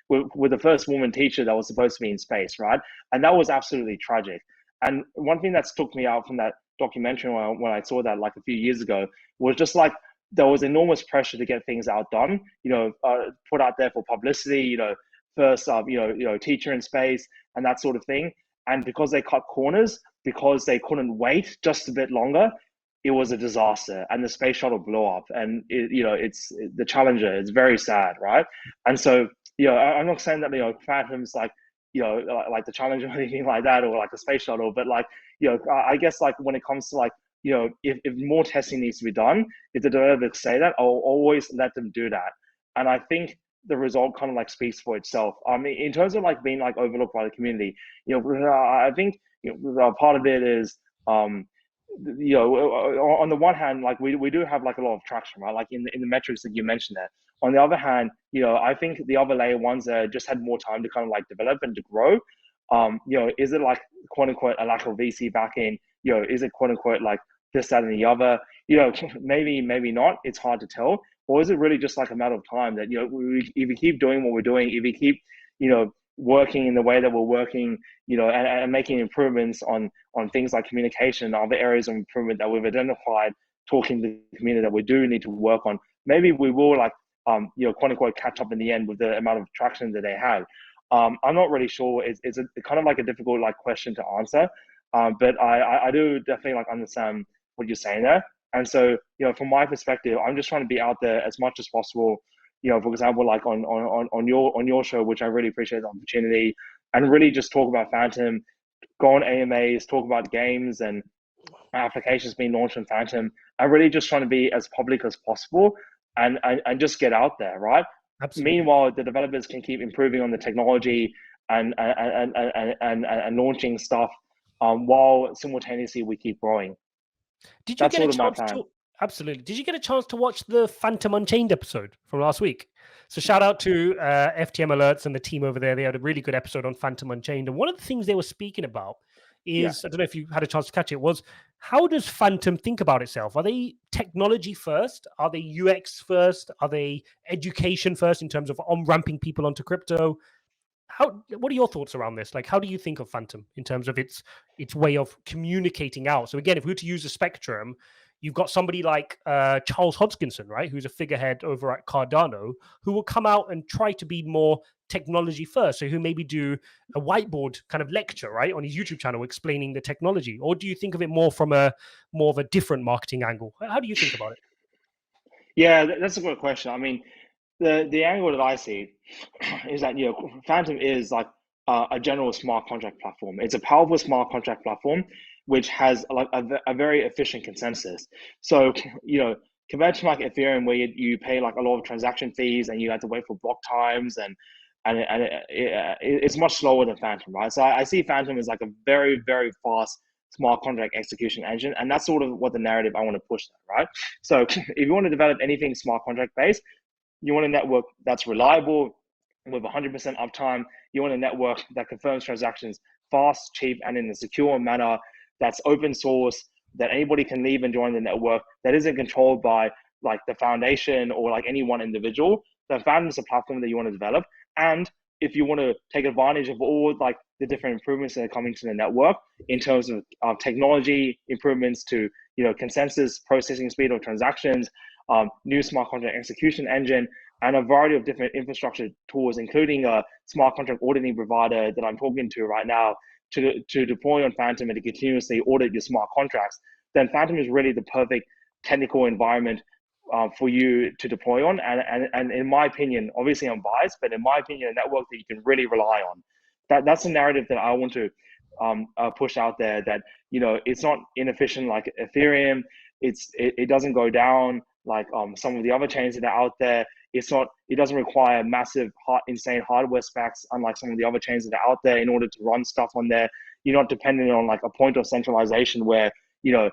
with the first woman teacher that was supposed to be in space, right? And that was absolutely tragic. And one thing that took me out from that documentary when I saw that like a few years ago was just like there was enormous pressure to get things outdone, put out there for publicity, first, teacher in space and that sort of thing. And because they cut corners, because they couldn't wait just a bit longer, it was a disaster and the space shuttle blew up and it's the Challenger. It's very sad, right? And so, I'm not saying that, Phantom's like, like the Challenger or anything like that, or like the space shuttle, but like, I guess like when it comes to like, if more testing needs to be done, if the developers say that, I'll always let them do that. And I think the result kind of like speaks for itself. I mean, in terms of like being like overlooked by the community, I think, part of it is, on the one hand, like we do have like a lot of traction, right? Like in the metrics that you mentioned there. On the other hand, I think the other layer ones that just had more time to kind of like develop and to grow. Is it like quote unquote a lack of VC backing? Is it quote unquote like this, that, and the other? Maybe not. It's hard to tell. Or is it really just like a matter of time that if we keep doing what we're doing, if we keep working in the way that we're working, and making improvements on things like communication and other areas of improvement that we've identified, talking to the community that we do need to work on, maybe we will like, quote unquote, catch up in the end with the amount of traction that they have. I'm not really sure. It's a kind of like a difficult like question to answer, but I do definitely like understand what you're saying there. And so, from my perspective, I'm just trying to be out there as much as possible. For example, like on your show, which I really appreciate the opportunity, and really just talk about Fantom, go on AMAs, talk about games and applications being launched in Fantom. I'm really just trying to be as public as possible and just get out there, right? Absolutely. Meanwhile, the developers can keep improving on the technology and launching stuff, while simultaneously we keep growing. Did you That's get a sort of my chance plan. to absolutely? Did you get a chance to watch the Fantom Unchained episode from last week? So shout out to FTM Alerts and the team over there. They had a really good episode on Fantom Unchained, and one of the things they were speaking about is, I don't know if you had a chance to catch it, was how does Fantom think about itself? Are they technology first? Are they UX first? Are they education first in terms of on-ramping people onto crypto? What are your thoughts around this? Like, how do you think of Fantom in terms of its way of communicating out? So again, if we were to use a spectrum, you've got somebody like Charles Hodgkinson, right, who's a figurehead over at Cardano, who will come out and try to be more technology first. So who maybe do a whiteboard kind of lecture, right, on his YouTube channel explaining the technology. Or do you think of it more from more of a different marketing angle? How do you think about it? Yeah, that's a good question. I mean, the angle that I see is that Fantom is like a general smart contract platform. It's a powerful smart contract platform which has like a very efficient consensus. So compared to like Ethereum, where you pay like a lot of transaction fees and you have to wait for block times and it's much slower than Fantom, right? So I see Fantom as like a very, very fast smart contract execution engine, and that's sort of what the narrative I want to push, right? So if you want to develop anything smart contract based, you want a network that's reliable with 100% uptime. You want a network that confirms transactions fast, cheap, and in a secure manner, that's open source, that anybody can leave and join the network, that isn't controlled by like the foundation or like any one individual, then Fantom's a platform that you want to develop. And if you want to take advantage of all like the different improvements that are coming to the network in terms of technology improvements to, consensus processing speed of transactions, new smart contract execution engine, and a variety of different infrastructure tools, including a smart contract auditing provider that I'm talking to right now to deploy on Fantom and to continuously audit your smart contracts, then Fantom is really the perfect technical environment for you to deploy on. And in my opinion, obviously I'm biased, but in my opinion, a network that you can really rely on. That's the narrative that I want to push out there, that, it's not inefficient like Ethereum. It doesn't go down like some of the other chains that are out there. It doesn't require massive, insane hardware specs, unlike some of the other chains that are out there in order to run stuff on there. You're not dependent on like a point of centralization where, the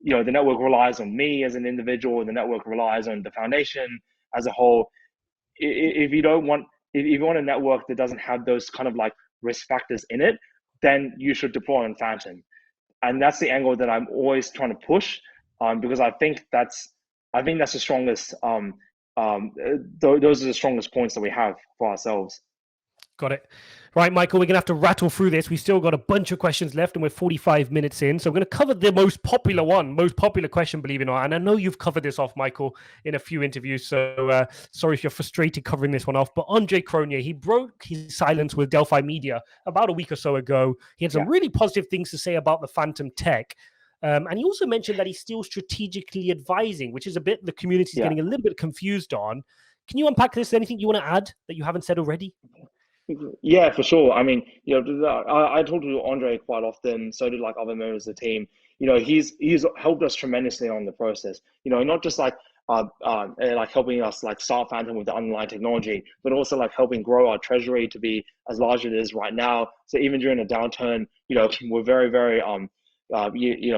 network relies on me as an individual, the network relies on the foundation as a whole. If you want a network that doesn't have those kind of like risk factors in it, then you should deploy on Fantom. And that's the angle that I'm always trying to push, because I think that's the strongest. Those are the strongest points that we have for ourselves. Got it. Right, Michael, we're going to have to rattle through this. We still got a bunch of questions left and we're 45 minutes in. So we're going to cover the most popular question, believe it or not. And I know you've covered this off, Michael, in a few interviews. So sorry if you're frustrated covering this one off. But Andre Cronje, he broke his silence with Delphi Media about a week or so ago. He had some really positive things to say about the Fantom tech. And he also mentioned that he's still strategically advising, which is a bit the community is getting a little bit confused on. Can you unpack this? Anything you want to add that you haven't said already? Yeah, for sure. I mean, I talk to Andre quite often. So did like other members of the team. He's helped us tremendously on the process. Not just like helping us like start Fantom with the underlying technology, but also like helping grow our treasury to be as large as it is right now. So even during a downturn, we're very, very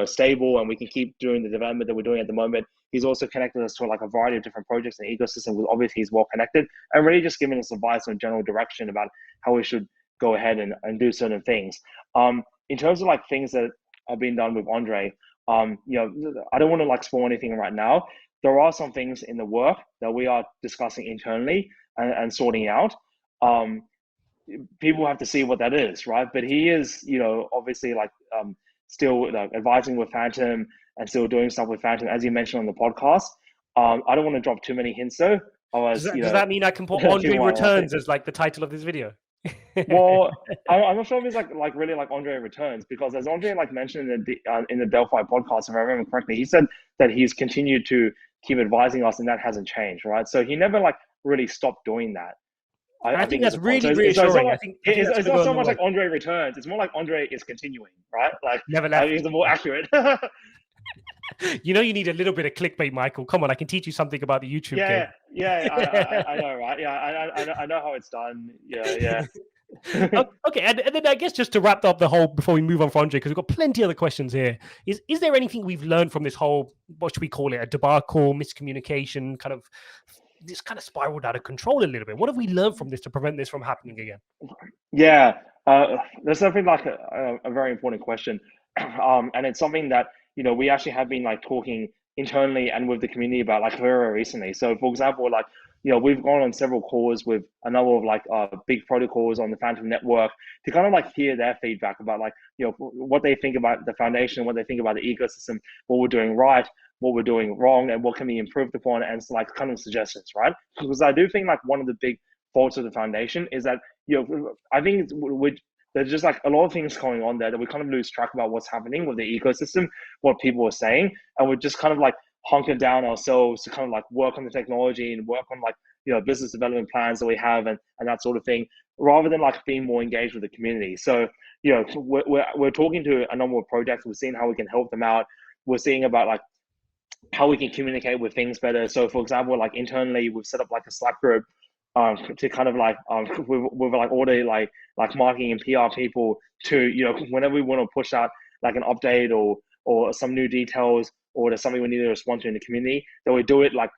stable, and we can keep doing the development that we're doing at the moment. He's also connected us to like a variety of different projects in the ecosystem. Obviously, he's well connected, and really just giving us advice on general direction about how we should go ahead and do certain things. In terms of like things that are being done with Andre, I don't want to like spoil anything right now. There are some things in the work that we are discussing internally and sorting out. People have to see what that is, right? But he is, obviously like still advising with Fantom and still doing stuff with Fantom, as you mentioned on the podcast. I don't want to drop too many hints though. Does that mean I can put Andre Returns as like the title of this video? Well, I'm not sure if it's like really like Andre Returns, because as Andre like mentioned in the Delphi podcast, if I remember correctly, he said that he's continued to keep advising us, and that hasn't changed, right? So he never like really stopped doing that. I think that's really reassuring. I think it's not so much like Andre Returns. It's more like Andre is continuing, right? Like never left. It's more accurate. You need a little bit of clickbait, Michael. Come on, I can teach you something about the YouTube game. Yeah, I know, right? Yeah, I know how it's done. Yeah. Okay, and then I guess just to wrap up the whole, before we move on from Andre, because we've got plenty of other questions here, is there anything we've learned from this whole, what should we call it, a debacle, miscommunication, this kind of spiraled out of control a little bit? What have we learned from this to prevent this from happening again? Yeah, that's something like a very important question. And it's something that, we actually have been like talking internally and with the community about like very recently. So for example, like, we've gone on several calls with a number of like big protocols on the Fantom network to kind of like hear their feedback about like, what they think about the foundation, what they think about the ecosystem, what we're doing right, what we're doing wrong, and what can be improved upon, and like kind of suggestions, right? Because I do think like one of the big faults of the foundation is that, I think there's just like a lot of things going on there that we kind of lose track about what's happening with the ecosystem, what people are saying, and we're just kind of like hunkered down ourselves to kind of like work on the technology and work on like, business development plans that we have and that sort of thing, rather than like being more engaged with the community. So, we're talking to a number of projects. We're seeing how we can help them out. We're seeing about like how we can communicate with things better. So for example, like internally, we've set up like a Slack group to kind of like with like all the like marketing and PR people to, whenever we want to push out like an update or some new details, or there's something we need to respond to in the community, that we do it like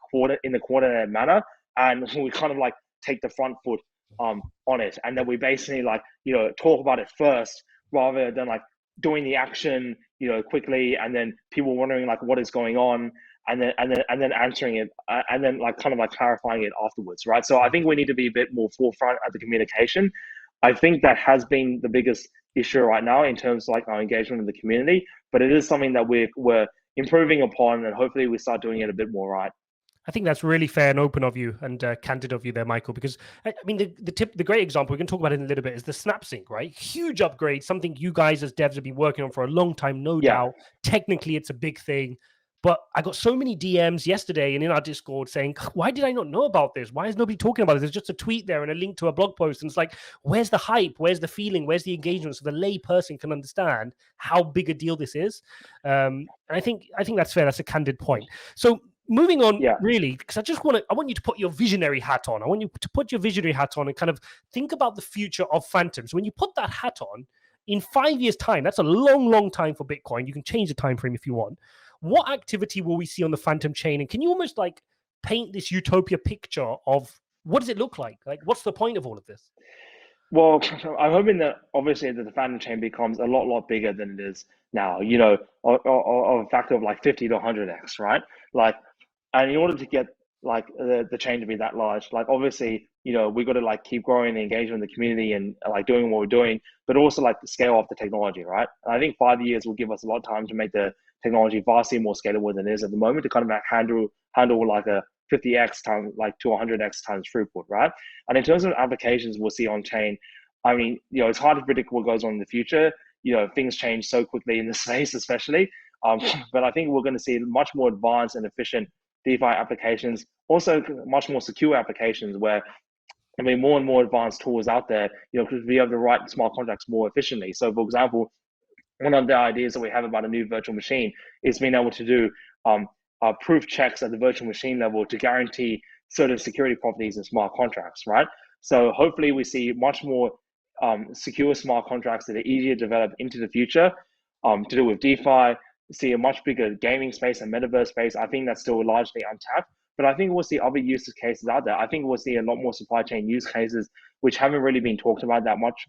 in the coordinated manner, and we kind of like take the front foot on it, and then we basically like talk about it first, rather than like doing the action quickly, and then people wondering like what is going on, and then answering it, and then like kind of like clarifying it afterwards, right? So I think we need to be a bit more forefront at the communication. I think that has been the biggest issue right now in terms of like our engagement with the community, but it is something that we're improving upon, and hopefully we start doing it a bit more right. I think that's really fair and open of you and candid of you there, Michael. Because I mean, the great example we can talk about it in a little bit is the SnapSync, right? Huge upgrade, something you guys as devs have been working on for a long time, no Yeah. doubt. Technically, it's a big thing, but I got so many DMs yesterday and in our Discord saying, "Why did I not know about this? Why is nobody talking about it? There's just a tweet there and a link to a blog post, and it's like, where's the hype? Where's the feeling? Where's the engagement? So the lay person can understand how big a deal this is." And I think that's fair. That's a candid point. So moving on, really, because I want you to put your visionary hat on. I want you to put your visionary hat on and kind of think about the future of Fantom. So when you put that hat on, in 5 years' time, that's a long, long time for Bitcoin. You can change the time frame if you want. What activity will we see on the Fantom chain? And can you almost like paint this utopia picture of what does it look like? Like, what's the point of all of this? Well, I'm hoping that obviously that the Fantom chain becomes a lot bigger than it is now, you know, of a factor of like 50 to 100x, right? Like, and in order to get like the chain to be that large, like obviously, you know, we got to like keep growing the engagement in the community and like doing what we're doing, but also like scale up the technology, right? And I think 5 years will give us a lot of time to make the technology vastly more scalable than it is at the moment to kind of like handle like a 50x time like to 100x times throughput, right? And in terms of applications we'll see on chain, I mean, you know, it's hard to predict what goes on in the future. You know, things change so quickly in this space, especially. But I think we're going to see much more advanced and efficient DeFi applications, also much more secure applications where I mean more and more advanced tools out there, you know, because we have to write smart contracts more efficiently. So for example, one of the ideas that we have about a new virtual machine is being able to do proof checks at the virtual machine level to guarantee certain security properties in smart contracts, right? So hopefully we see much more secure smart contracts that are easier to develop into the future to do with DeFi, see a much bigger gaming space and metaverse space. I think that's still largely untapped, but I think we'll see other use cases out there. I think we'll see a lot more supply chain use cases which haven't really been talked about that much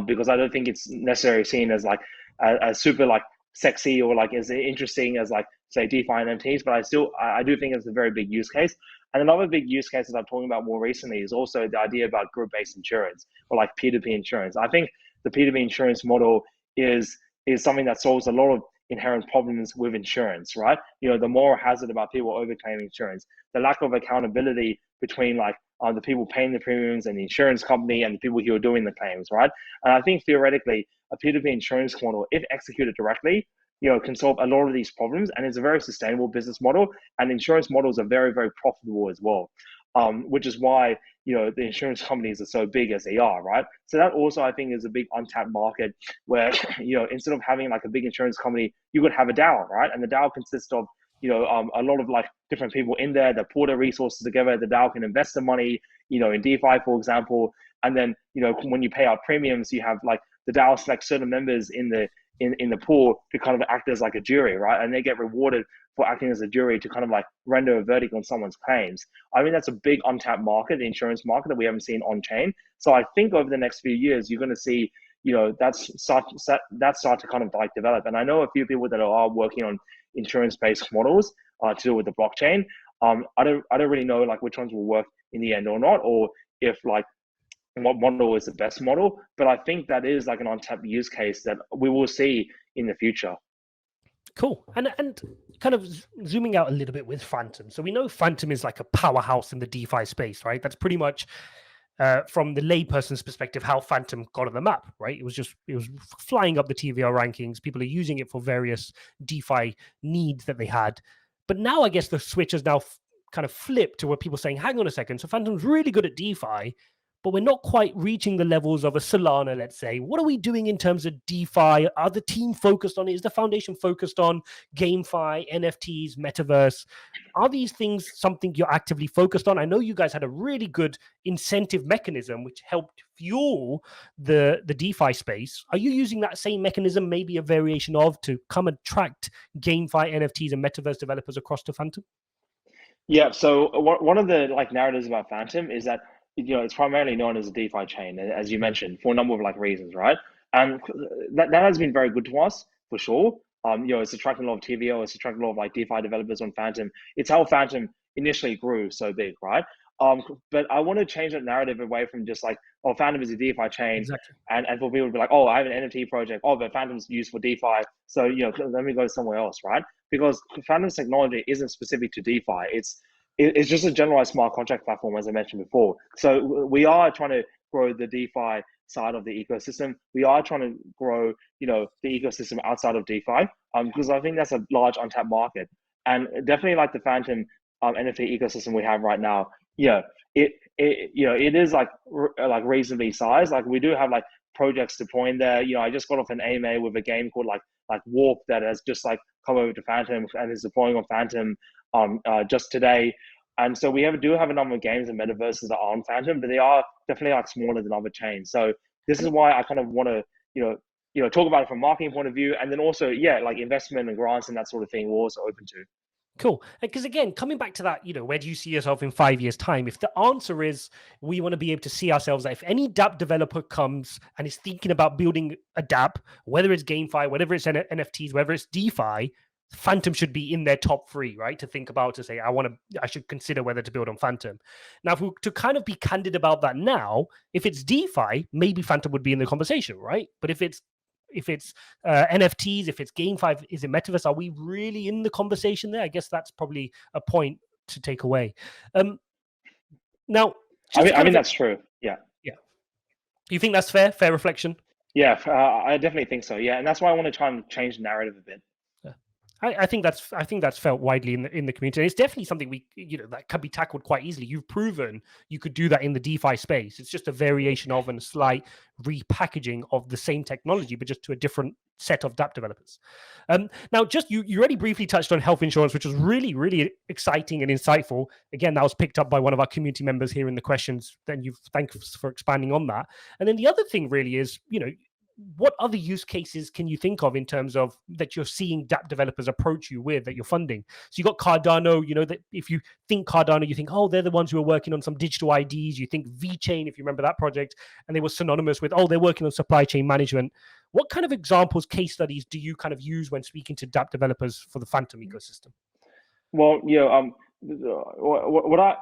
because I don't think it's necessarily seen as like a super like sexy or like as interesting as like say DeFi NFTs, but I do think it's a very big use case. And another big use case that I'm talking about more recently is also the idea about group-based insurance or like P2P insurance. I think the P2P insurance model is something that solves a lot of inherent problems with insurance, right? You know, the moral hazard about people overclaiming insurance, the lack of accountability between like the people paying the premiums and the insurance company and the people who are doing the claims, right? And I think theoretically, a P2P insurance model, if executed directly, you know, can solve a lot of these problems, and it's a very sustainable business model. And insurance models are very, very profitable as well, which is why you know the insurance companies are so big as they are, right? So that also I think is a big untapped market where you know instead of having like a big insurance company, you could have a DAO, right? And the DAO consists of you know a lot of like different people in there that pull their resources together. The DAO can invest the money, you know, in DeFi, for example, and then you know when you pay out premiums, you have like the DAO select certain members in the pool to kind of act as like a jury, right? And they get rewarded for acting as a jury to kind of like render a verdict on someone's claims. I mean, that's a big untapped market, the insurance market that we haven't seen on chain. So I think over the next few years, you're going to see, you know, that start to kind of like develop. And I know a few people that are working on insurance-based models to do with the blockchain. I don't really know like which ones will work in the end or not, or if like what model is the best model, but I think that is like an untapped use case that we will see in the future. Cool. And kind of zooming out a little bit with Fantom. So we know Fantom is like a powerhouse in the DeFi space, right? That's pretty much from the layperson's perspective how Fantom got on the map, right? It was flying up the TVL rankings. People are using it for various DeFi needs that they had. But now I guess the switch has now kind of flipped to where people are saying, hang on a second, so Fantom's really good at DeFi, but we're not quite reaching the levels of a Solana, let's say. What are we doing in terms of DeFi? Are the team focused on it? Is the foundation focused on GameFi, NFTs, Metaverse? Are these things something you're actively focused on? I know you guys had a really good incentive mechanism which helped fuel the DeFi space. Are you using that same mechanism, maybe a variation of, to come attract GameFi, NFTs, and Metaverse developers across to Fantom? Yeah, so one of the like narratives about Fantom is that you know it's primarily known as a DeFi chain, as you mentioned, for a number of like reasons, right? And that has been very good to us for sure. It's attracting a lot of TVO, it's attracting a lot of like DeFi developers on Fantom. It's how Fantom initially grew so big, right? But I want to change that narrative away from just like, oh, Fantom is a DeFi chain, Exactly. and for people to be like, oh, I have an NFT project, oh, but Fantom's used for DeFi, so let me go somewhere else, right? Because Fantom's technology isn't specific to DeFi. It's just a generalized smart contract platform, as I mentioned before. So we are trying to grow the DeFi side of the ecosystem. We are trying to grow, the ecosystem outside of DeFi, because I think that's a large untapped market. And definitely like the Fantom NFT ecosystem we have right now, it is like reasonably sized. Like we do have like projects deploying there. I just got off an AMA with a game called like Warp that has just like come over to Fantom and is deploying on Fantom just today. And so we do have a number of games and metaverses that are on Fantom, but they are definitely like smaller than other chains. So this is why I kind of want to, talk about it from a marketing point of view, and then also, like investment and grants and that sort of thing we're also open to. Cool. Because again, coming back to that, where do you see yourself in 5 years' time? If the answer is we want to be able to see ourselves that if any dApp developer comes and is thinking about building a dApp, whether it's GameFi, whether it's NFTs, whether it's DeFi, Fantom should be in their top 3, right? To think about, to say, I should consider whether to build on Fantom. Now, if we to kind of be candid about that now, if it's DeFi, maybe Fantom would be in the conversation, right? But if it's NFTs, if it's GameFi, is it Metaverse? Are we really in the conversation there? I guess that's probably a point to take away. Now, I mean that's true. Yeah. You think that's fair? Fair reflection? Yeah, I definitely think so. Yeah, and that's why I want to try and change the narrative a bit. I think that's felt widely in the community. And it's definitely something that can be tackled quite easily. You've proven you could do that in the DeFi space. It's just a variation of and a slight repackaging of the same technology, but just to a different set of dApp developers. Now, just you already briefly touched on health insurance, which was really, really exciting and insightful. Again, that was picked up by one of our community members here in the questions. Then thanks for expanding on that. And then the other thing really is, what other use cases can you think of in terms of that you're seeing dApp developers approach you with that you're funding? So you got Cardano, that if you think Cardano, you think, oh, they're the ones who are working on some digital IDs. You think VeChain, if you remember that project, and they were synonymous with, oh, they're working on supply chain management. What kind of examples, case studies do you kind of use when speaking to dApp developers for the Fantom ecosystem? Well, what I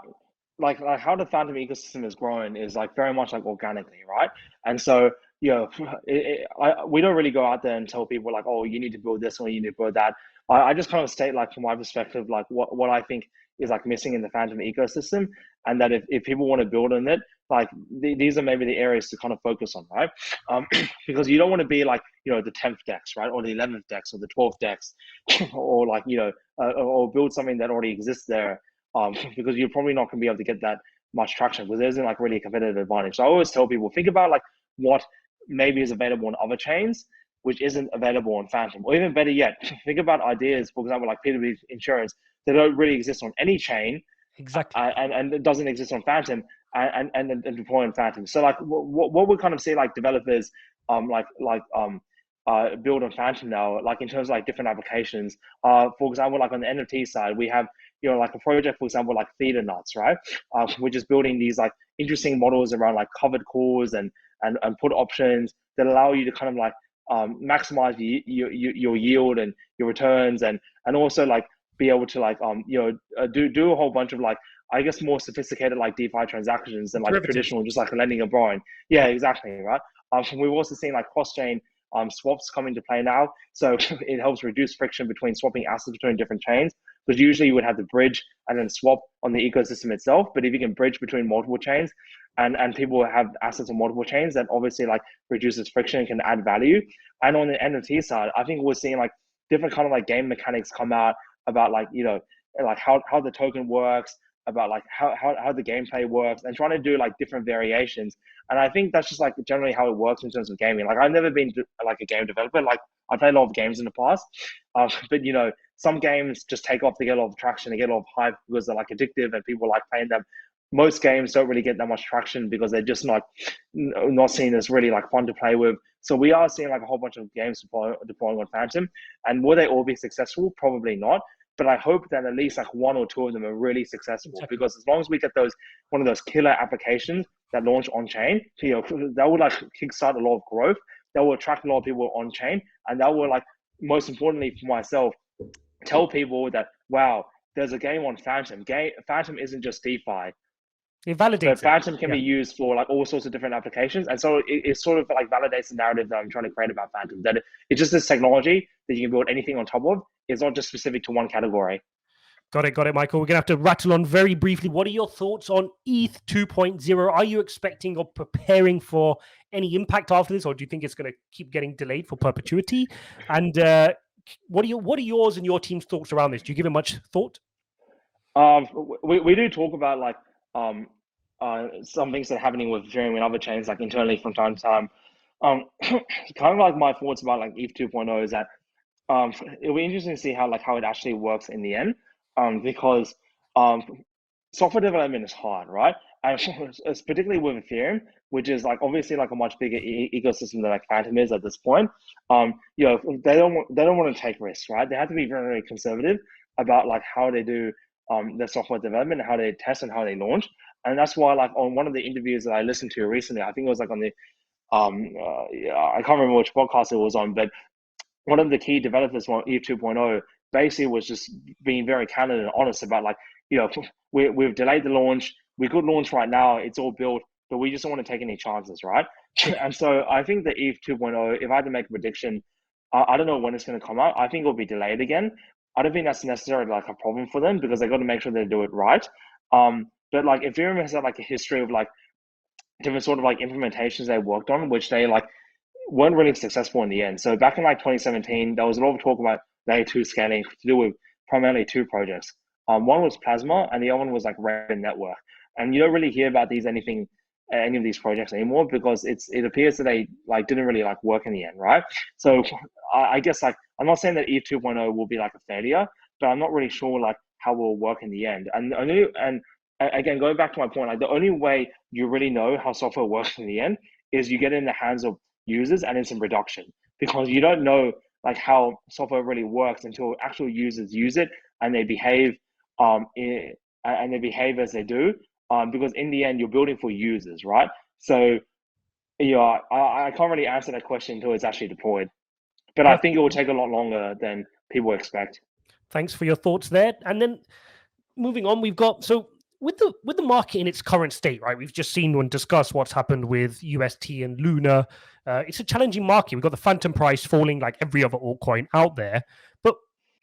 like how the Fantom ecosystem is growing is like very much like organically, right? And so we don't really go out there and tell people like, oh, you need to build this or you need to build that. I just kind of state like from my perspective, like what I think is like missing in the Fantom ecosystem, and that if people want to build on it, like these are maybe the areas to kind of focus on, right? Because you don't want to be like, the 10th DEX, right? Or the 11th DEX or the 12th DEX, or like, or build something that already exists there, because you're probably not going to be able to get that much traction because there isn't like really a competitive advantage. So I always tell people, think about like what maybe is available on other chains, which isn't available on Fantom. Or even better yet, think about ideas, for example, like P2P insurance, that don't really exist on any chain. Exactly. And it doesn't exist on Fantom and deploy on Fantom. So like what we kind of see like developers build on Fantom now, like in terms of like different applications. For example, like on the NFT side, we have like a project, for example, like Theta Nuts, right? Which is building these like interesting models around like covered calls and put options that allow you to kind of like maximize your yield and your returns, and also like be able to like do a whole bunch of like, I guess, more sophisticated like DeFi transactions than like traditional just like lending and borrowing. Yeah, exactly, right. We've also seen like cross-chain swaps come into play now, so it helps reduce friction between swapping assets between different chains, because usually you would have to bridge and then swap on the ecosystem itself. But if you can bridge between multiple chains and people have assets on multiple chains, that obviously like reduces friction and can add value. And on the NFT side, I think we're seeing like different kind of like game mechanics come out about like, like how the token works, about like how the gameplay works, and trying to do like different variations. And I think that's just like generally how it works in terms of gaming. Like I've never been like a game developer. Like I played a lot of games in the past, but some games just take off, they get a lot of traction, they get a lot of hype because they're like addictive and people like playing them. Most games don't really get that much traction because they're just not seen as really like fun to play with. So we are seeing like a whole bunch of games deploying on Fantom, and will they all be successful? Probably not. But I hope that at least like one or two of them are really successful. Exactly. Because as long as we get one of those killer applications that launch on chain, that will like kickstart a lot of growth. That will attract a lot of people on chain, and that will like most importantly for myself, tell people that, wow, there's a game on Fantom. Fantom isn't just DeFi, It but validates it. Fantom can Yeah. be used for like all sorts of different applications. And so it sort of like validates the narrative that I'm trying to create about Fantom, that it's just this technology that you can build anything on top of. It's not just specific to one category. Got it, Michael. We're going to have to rattle on very briefly. What are your thoughts on ETH 2.0? Are you expecting or preparing for any impact after this, or do you think it's going to keep getting delayed for perpetuity? And what are yours and your team's thoughts around this? Do you give it much thought? We do talk about like some things that are happening with Ethereum and other chains like internally from time to time. Kind of like my thoughts about like ETH 2.0 is that it'll be interesting to see how it actually works in the end, because software development is hard, right? And it's particularly with Ethereum, which is like obviously like a much bigger ecosystem than like Fantom is at this point. They don't want to take risks, right? They have to be very, very conservative about like how they do their software development, how they test and how they launch. And that's why like on one of the interviews that I listened to recently, I think it was like on the I can't remember which podcast it was on, but one of the key developers on ETH 2.0 basically was just being very candid and honest about like, we've delayed the launch. We could launch right now. It's all built, but we just don't want to take any chances, right? And so I think the ETH 2.0, if I had to make a prediction, I don't know when it's going to come out. I think it'll be delayed again. I don't think that's necessarily like a problem for them because they got to make sure they do it right. But like Ethereum has had like a history of like different sort of like implementations they worked on, which they like weren't really successful in the end. So back in like 2017, there was a lot of talk about layer 2 scaling to do with primarily two projects. One was Plasma, and the other one was like Raven Network. And you don't really hear about any of these projects anymore because it appears that they like didn't really like work in the end, right? So I guess like I'm not saying that ETH 2.0 will be like a failure, but I'm not really sure like how it will work in the end. And again, going back to my point, like the only way you really know how software works in the end is you get in the hands of users and it's in production, because you don't know like how software really works until actual users use it and they behave as they do, because in the end you're building for users, right? So I can't really answer that question until it's actually deployed, but I think it will take a lot longer than people expect. Thanks for your thoughts there. And then moving on, we've got with the market in its current state, right? We've just seen and discussed what's happened with UST and Luna. It's a challenging market. We've got the Fantom price falling like every other altcoin out there. But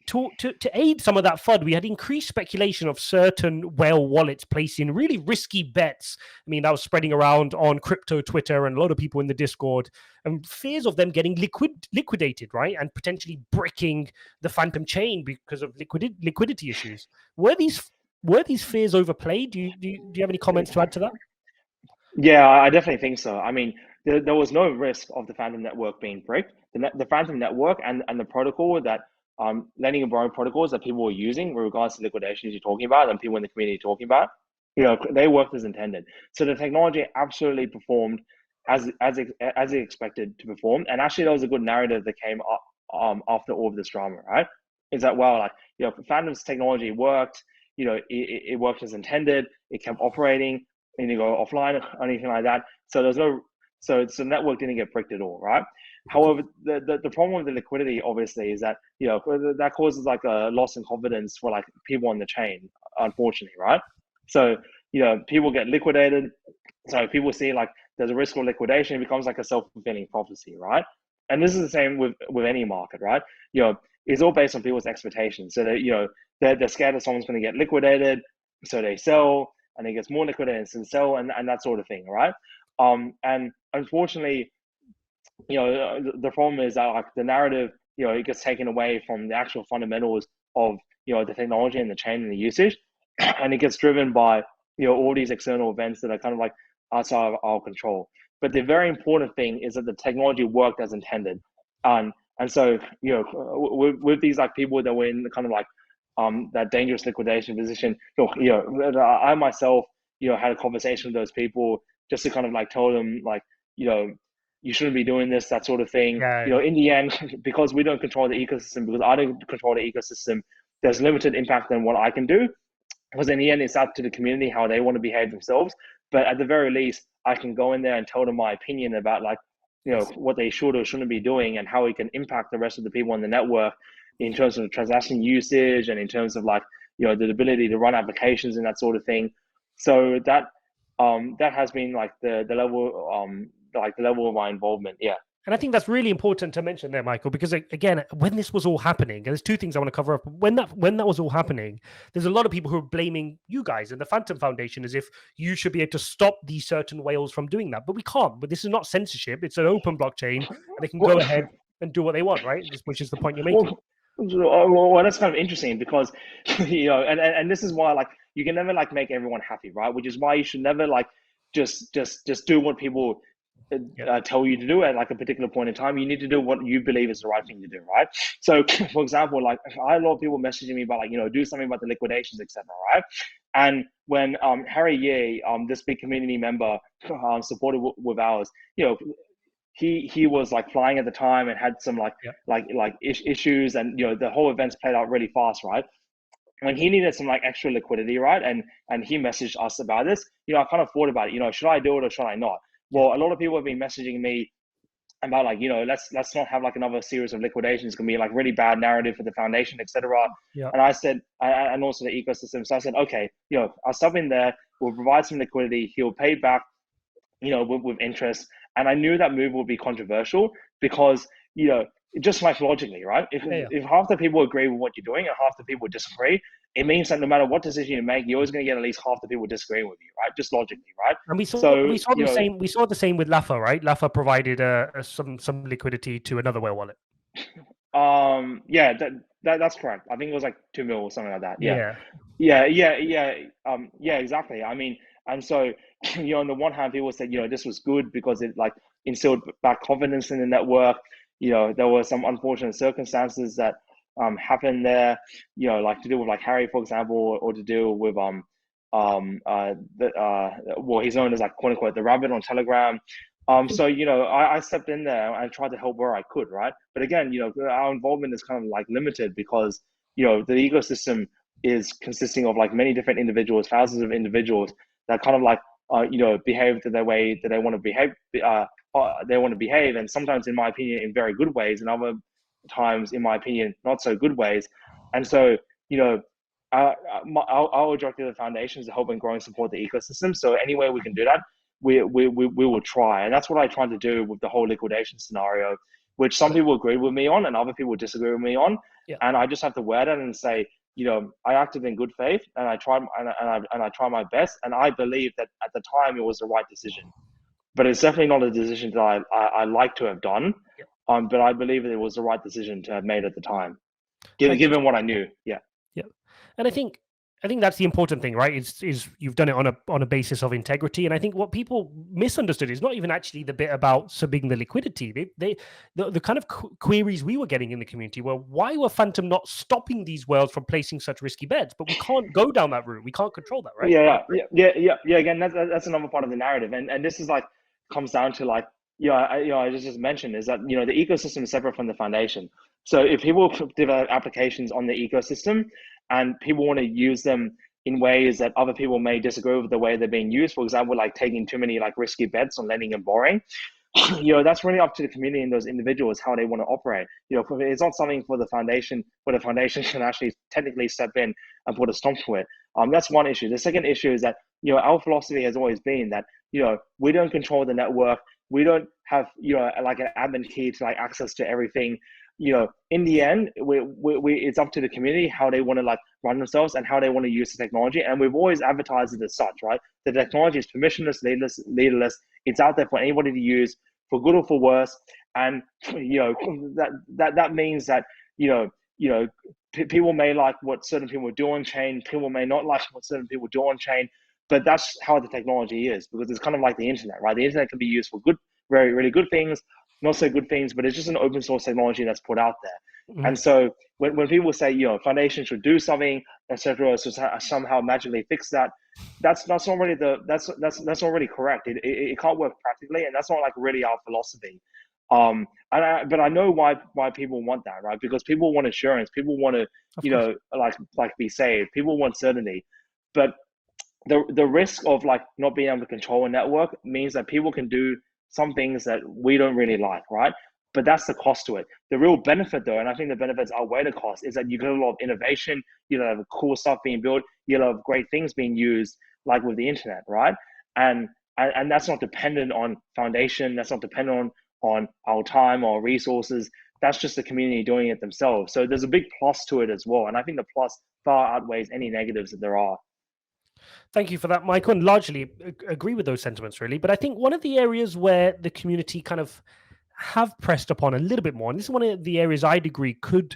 to aid some of that FUD, we had increased speculation of certain whale wallets placing really risky bets. I mean, that was spreading around on crypto Twitter and a lot of people in the Discord, and fears of them getting liquidated, right? And potentially bricking the Fantom chain because of liquidity issues. Were these fears overplayed? Do you have any comments to add to that? Yeah, I definitely think so. I mean, there was no risk of the Fantom network being bricked. The Fantom network and the protocol that lending and borrowing protocols that people were using with regards to liquidations you're talking about and people in the community talking about, they worked as intended. So the technology absolutely performed as it expected to perform. And actually, there was a good narrative that came up after all of this drama, right? Is that, well, like, Fantom's technology worked. It worked as intended. It kept operating. And you go offline or anything like that. So the network didn't get bricked at all, right? However, the problem with the liquidity obviously is that that causes like a loss in confidence for like people on the chain, unfortunately, right? So people get liquidated. So people see like there's a risk of liquidation. It becomes like a self-fulfilling prophecy, right? And this is the same with any market, right? It's all based on people's expectations. So that they're scared that someone's going to get liquidated, so they sell. And it gets more liquidated and sell and that sort of thing, right? And unfortunately, the problem is that like the narrative, it gets taken away from the actual fundamentals of the technology and the chain and the usage, and it gets driven by all these external events that are kind of like outside of our control. But the very important thing is that the technology worked as intended, and so with these like people that were in kind of like that dangerous liquidation position. I myself, had a conversation with those people just to kind of like tell them like, you shouldn't be doing this, that sort of thing. Yeah. In the end, because we don't control the ecosystem, because I don't control the ecosystem, there's limited impact on what I can do. Because in the end, it's up to the community how they want to behave themselves. But at the very least, I can go in there and tell them my opinion about like, what they should or shouldn't be doing, and how it can impact the rest of the people on the network in terms of transaction usage and in terms of like, the ability to run applications and that sort of thing. So that has been like the level of my involvement. Yeah. And I think that's really important to mention there, Michael, because again, when this was all happening, and there's two things I want to cover up. When that was all happening, there's a lot of people who are blaming you guys and the Fantom Foundation as if you should be able to stop these certain whales from doing that. But we can't. But this is not censorship. It's an open blockchain, and they can go ahead and do what they want, right? Which is the point you're making. Well, that's kind of interesting because, and this is why, like, you can never like make everyone happy, right? Which is why you should never like just do what people tell you to do at like a particular point in time. You need to do what you believe is the right thing to do, right? So, for example, like I had a lot of people messaging me about like, do something about the liquidations, etc., right? And when Harry Ye, this big community member, supported with ours, he was like flying at the time and had some issues, and the whole event's played out really fast, right? When he needed some like extra liquidity, right, and he messaged us about this, I kind of thought about it, should I do it or should I not? Well, a lot of people have been messaging me about like, let's not have like another series of liquidations. It's gonna be like really bad narrative for the foundation, etc. Yeah. And I said, and also the ecosystem. So I said, okay, I'll sub in there. We'll provide some liquidity. He'll pay back, with interest. And I knew that move would be controversial because, just like logically, right? If half the people agree with what you're doing and half the people disagree, it means that no matter what decision you make, you're always going to get at least half the people disagreeing with you, right? Just logically, right? And we saw the same. We saw the same with Lafa, right? Lafa provided some liquidity to another whale wallet. Yeah, that's correct. I think it was like 2 mil or something like that. Yeah, exactly. I mean, and so on the one hand, people said this was good because it like instilled back confidence in the network. There were some unfortunate circumstances that happened there, like to do with like Harry, for example, or to do with he's known as like quote unquote the rabbit on Telegram. So I stepped in there and tried to help where I could, right? But again, our involvement is kind of like limited because the ecosystem is consisting of like many different individuals, thousands of individuals that kind of like behave the way that they want to behave. They want to behave, and sometimes, in my opinion, in very good ways, and other times, in my opinion, not so good ways. And so, our objective of the foundation is to help and grow and support the ecosystem. So any way we can do that, we will try. And that's what I tried to do with the whole liquidation scenario, which some people agree with me on and other people disagree with me on. Yeah. And I just have to wear that and say, I acted in good faith and I tried and I tried my best. And I believe that at the time it was the right decision. But it's definitely not a decision that I like to have done. Yeah. But I believe that it was the right decision to have made at the time, given what I knew. Yeah. Yeah. And I think that's the important thing, right? Is you've done it on a basis of integrity. And I think what people misunderstood is not even actually the bit about subbing the liquidity. The kind of queries we were getting in the community were, why were Fantom not stopping these whales from placing such risky bets? But we can't go down that route. We can't control that, right? Yeah. Again, that's another part of the narrative, and this is like comes down to like I just mentioned is that the ecosystem is separate from the foundation. So if people develop applications on the ecosystem and people want to use them in ways that other people may disagree with the way they're being used, for example, like taking too many like risky bets on lending and borrowing, that's really up to the community and those individuals how they want to operate. It's not something for the foundation where the foundation can actually technically step in and put a stop to it. That's one issue. The second issue is that our philosophy has always been that we don't control the network. We don't have like an admin key to like access to everything. In the end, we it's up to the community how they want to like run themselves and how they want to use the technology. And we've always advertised it as such, right? The technology is permissionless, leaderless. It's out there for anybody to use, for good or for worse. And that means that people may like what certain people do on chain. People may not like what certain people do on chain. But that's how the technology is, because it's kind of like the internet, right? The internet can be used for good, very, really good things, not so good things, but it's just an open source technology that's put out there. Mm-hmm. And so when people say, foundation should do something, etc., so somehow magically fix that, that's not really that's not really correct. It can't work practically, and that's not like really our philosophy. But I know why people want that, right? Because people want assurance, people want to, like be saved, people want certainty, but the risk of like not being able to control a network means that people can do some things that we don't really like, right? But that's the cost to it. The real benefit, though, and I think the benefits outweigh the cost, is that you get a lot of innovation, you have cool stuff being built, you have great things being used, like with the internet, right? And that's not dependent on foundation. That's not dependent on our time or resources. That's just the community doing it themselves. So there's a big plus to it as well. And I think the plus far outweighs any negatives that there are. Thank you for that, Michael, and largely agree with those sentiments, really. But I think one of the areas where the community kind of have pressed upon a little bit more, and this is one of the areas I'd agree could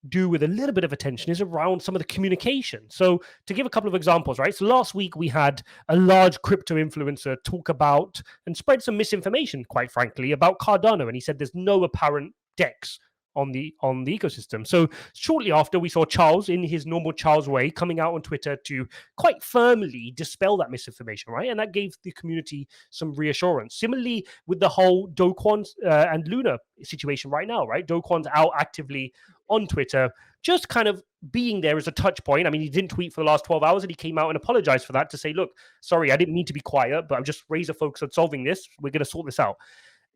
do with a little bit of attention, is around some of the communication. So to give a couple of examples, right? So last week we had a large crypto influencer talk about and spread some misinformation, quite frankly, about Cardano. And he said there's no apparent DEX on the ecosystem. So shortly after, we saw Charles, in his normal Charles way, coming out on Twitter to quite firmly dispel that misinformation, right? And that gave the community some reassurance. Similarly, with the whole Do Kwon and Luna situation right now, right? Do Kwon's out actively on Twitter, just kind of being there as a touch point. I mean, he didn't tweet for the last 12 hours and he came out and apologized for that, to say, look, sorry, I didn't mean to be quiet, but I'm just razor focused on solving this. We're going to sort this out.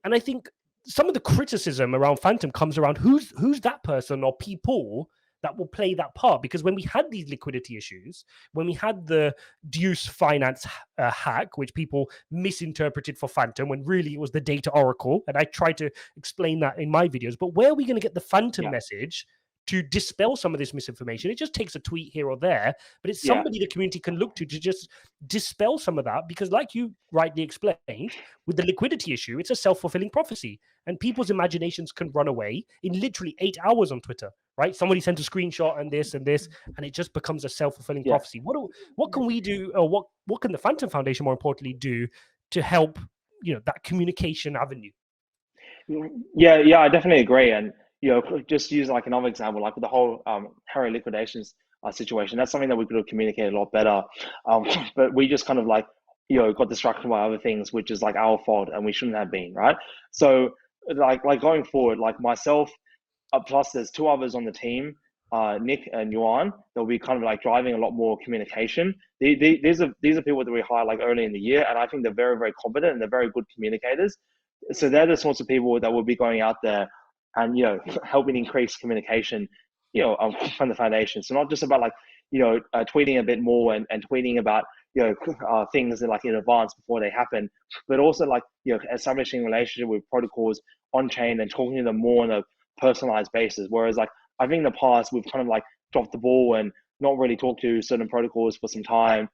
And I think some of the criticism around Fantom comes around who's that person or people that will play that part. Because when we had these liquidity issues, when we had the Deuce Finance hack, which people misinterpreted for Fantom, when really it was the data oracle, and I tried to explain that in my videos, but where are we going to get the Fantom message to dispel some of this misinformation? It just takes a tweet here or there, but it's somebody the community can look to just dispel some of that. Because like you rightly explained, with the liquidity issue, it's a self-fulfilling prophecy, and people's imaginations can run away in literally 8 hours on Twitter, right? Somebody sent a screenshot and this, and it just becomes a self-fulfilling prophecy. What can we do, or what can the Fantom Foundation, more importantly, do to help, that communication avenue? Yeah, I definitely agree. And just use like another example, like with the whole Harry liquidations situation. That's something that we could have communicated a lot better, but we just kind of like got distracted by other things, which is like our fault, and we shouldn't have been, right? So like going forward, like myself, plus there's two others on the team, Nick and Yuan, they'll be kind of like driving a lot more communication. These are people that we hired like early in the year, and I think they're very, very competent and they're very good communicators. So they're the sorts of people that will be going out there and helping increase communication from the foundation. So not just about like tweeting a bit more and tweeting about things like in advance before they happen, but also like establishing relationship with protocols on chain and talking to them more on a personalized basis. Whereas like I think in the past we've kind of like dropped the ball and not really talked to certain protocols for some time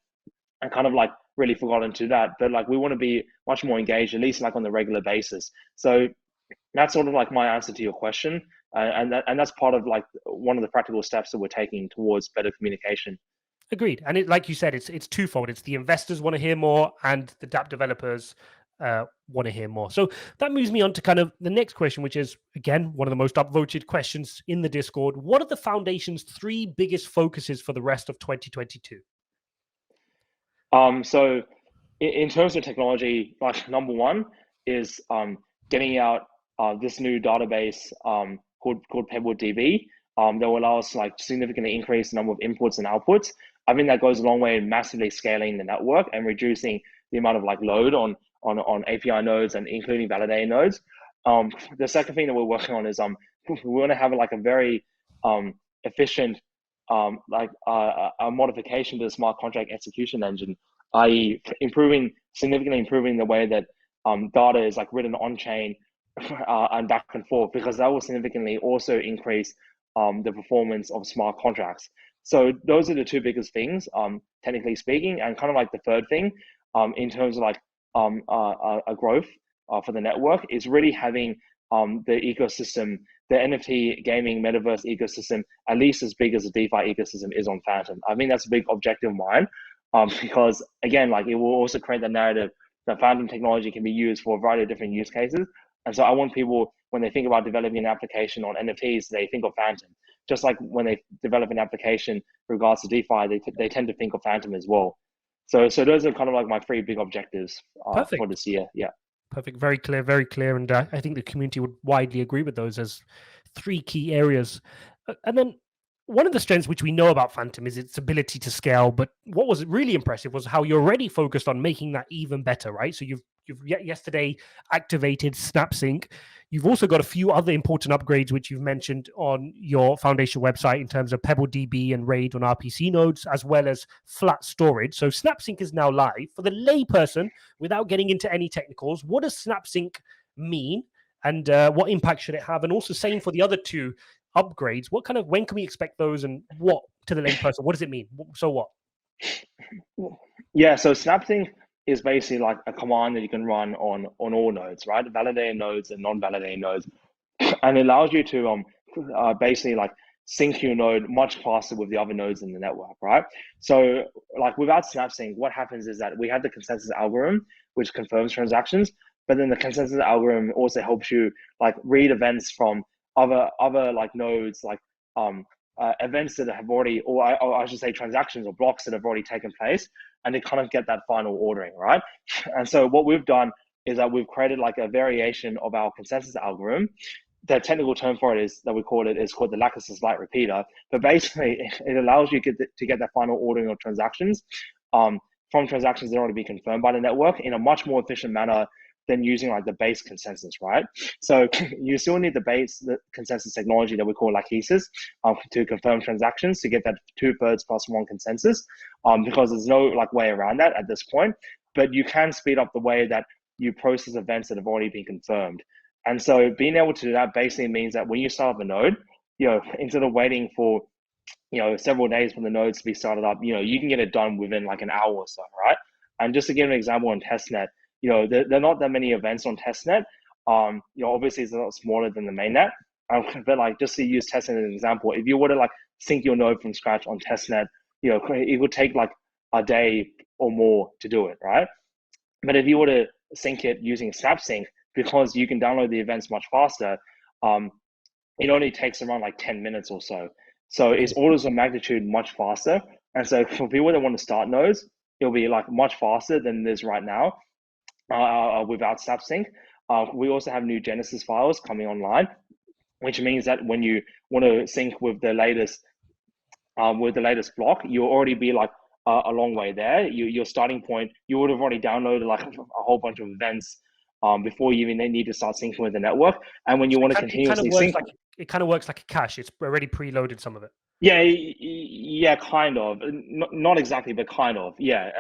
and kind of like really forgotten to that. But like we want to be much more engaged, at least like on the regular basis. So that's sort of like my answer to your question, and that's part of like one of the practical steps that we're taking towards better communication. Agreed. And like you said, it's twofold. It's the investors want to hear more, and the dApp developers want to hear more. So that moves me on to kind of the next question, which is, again, one of the most upvoted questions in the Discord. What are the foundation's 3 biggest focuses for the rest of 2022? So in terms of technology, like number one is getting out this new database called PebbleDB that will allow us to like significantly increase the number of inputs and outputs. I think that goes a long way in massively scaling the network and reducing the amount of like load on API nodes and including validator nodes. The second thing that we're working on is we want to have like a very efficient a modification to the smart contract execution engine, i.e. significantly improving the way that data is like written on chain and back and forth, because that will significantly also increase the performance of smart contracts. So those are the 2 biggest things, technically speaking. And kind of like the third thing, in terms of like a growth for the network, is really having the ecosystem, the NFT gaming metaverse ecosystem, at least as big as the DeFi ecosystem is on Fantom. I think that's a big objective of mine, because again, like it will also create the narrative that Fantom technology can be used for a variety of different use cases. And so I want people, when they think about developing an application on NFTs, they think of Fantom. Just like when they develop an application in regards to DeFi, they tend to think of Fantom as well. So those are kind of like my 3 big objectives for this year. Yeah. Perfect. Very clear, very clear. And I think the community would widely agree with those as 3 key areas. And then one of the strengths which we know about Fantom is its ability to scale, but what was really impressive was how you're already focused on making that even better, right? So you've yesterday activated SnapSync. You've also got a few other important upgrades which you've mentioned on your foundation website in terms of PebbleDB and RAID on RPC nodes, as well as flat storage. So SnapSync is now live. For the layperson, without getting into any technicals, what does SnapSync mean, and what impact should it have? And also same for the other two upgrades. When can we expect those, and what to the layperson? What does it mean? So what? Yeah, so SnapSync is basically like a command that you can run on all nodes, right? Validated nodes and non-validated nodes, and it allows you to basically like sync your node much faster with the other nodes in the network, right? So like without SnapSync, what happens is that we have the consensus algorithm which confirms transactions, but then the consensus algorithm also helps you like read events from other like nodes, like events that have already, or I should say transactions or blocks that have already taken place, and they kind of get that final ordering, right? And so what we've done is that we've created like a variation of our consensus algorithm. The technical term for it is called the lattice light repeater. But basically, it allows you to get that final ordering of transactions from transactions that already be confirmed by the network in a much more efficient manner than using like the base consensus, right? So you still need the consensus technology that we call lachesis to confirm transactions to get that 2/3 + 1 consensus, because there's no like way around that at this point. But you can speed up the way that you process events that have already been confirmed. And so being able to do that basically means that when you start up a node, instead of waiting for several days for the nodes to be started up, you can get it done within like an hour or so, right? And just to give an example on testnet, there are not that many events on testnet. Obviously it's a lot smaller than the mainnet. But like just to use testnet as an example, if you were to like sync your node from scratch on testnet, it would take like a day or more to do it, right? But if you were to sync it using SnapSync, because you can download the events much faster, it only takes around like 10 minutes or so. So it's orders of magnitude much faster. And so for people that want to start nodes, it'll be like much faster than it is right now without SnapSync. We also have new Genesis files coming online, which means that when you want to sync with the latest block, you'll already be like a long way there. Your starting point, you would have already downloaded like a whole bunch of events before you even need to start syncing with the network. And when you want to continuously sync, it kind of works like a cache. It's already preloaded some of it. Yeah, kind of. Not exactly, but kind of. Yeah,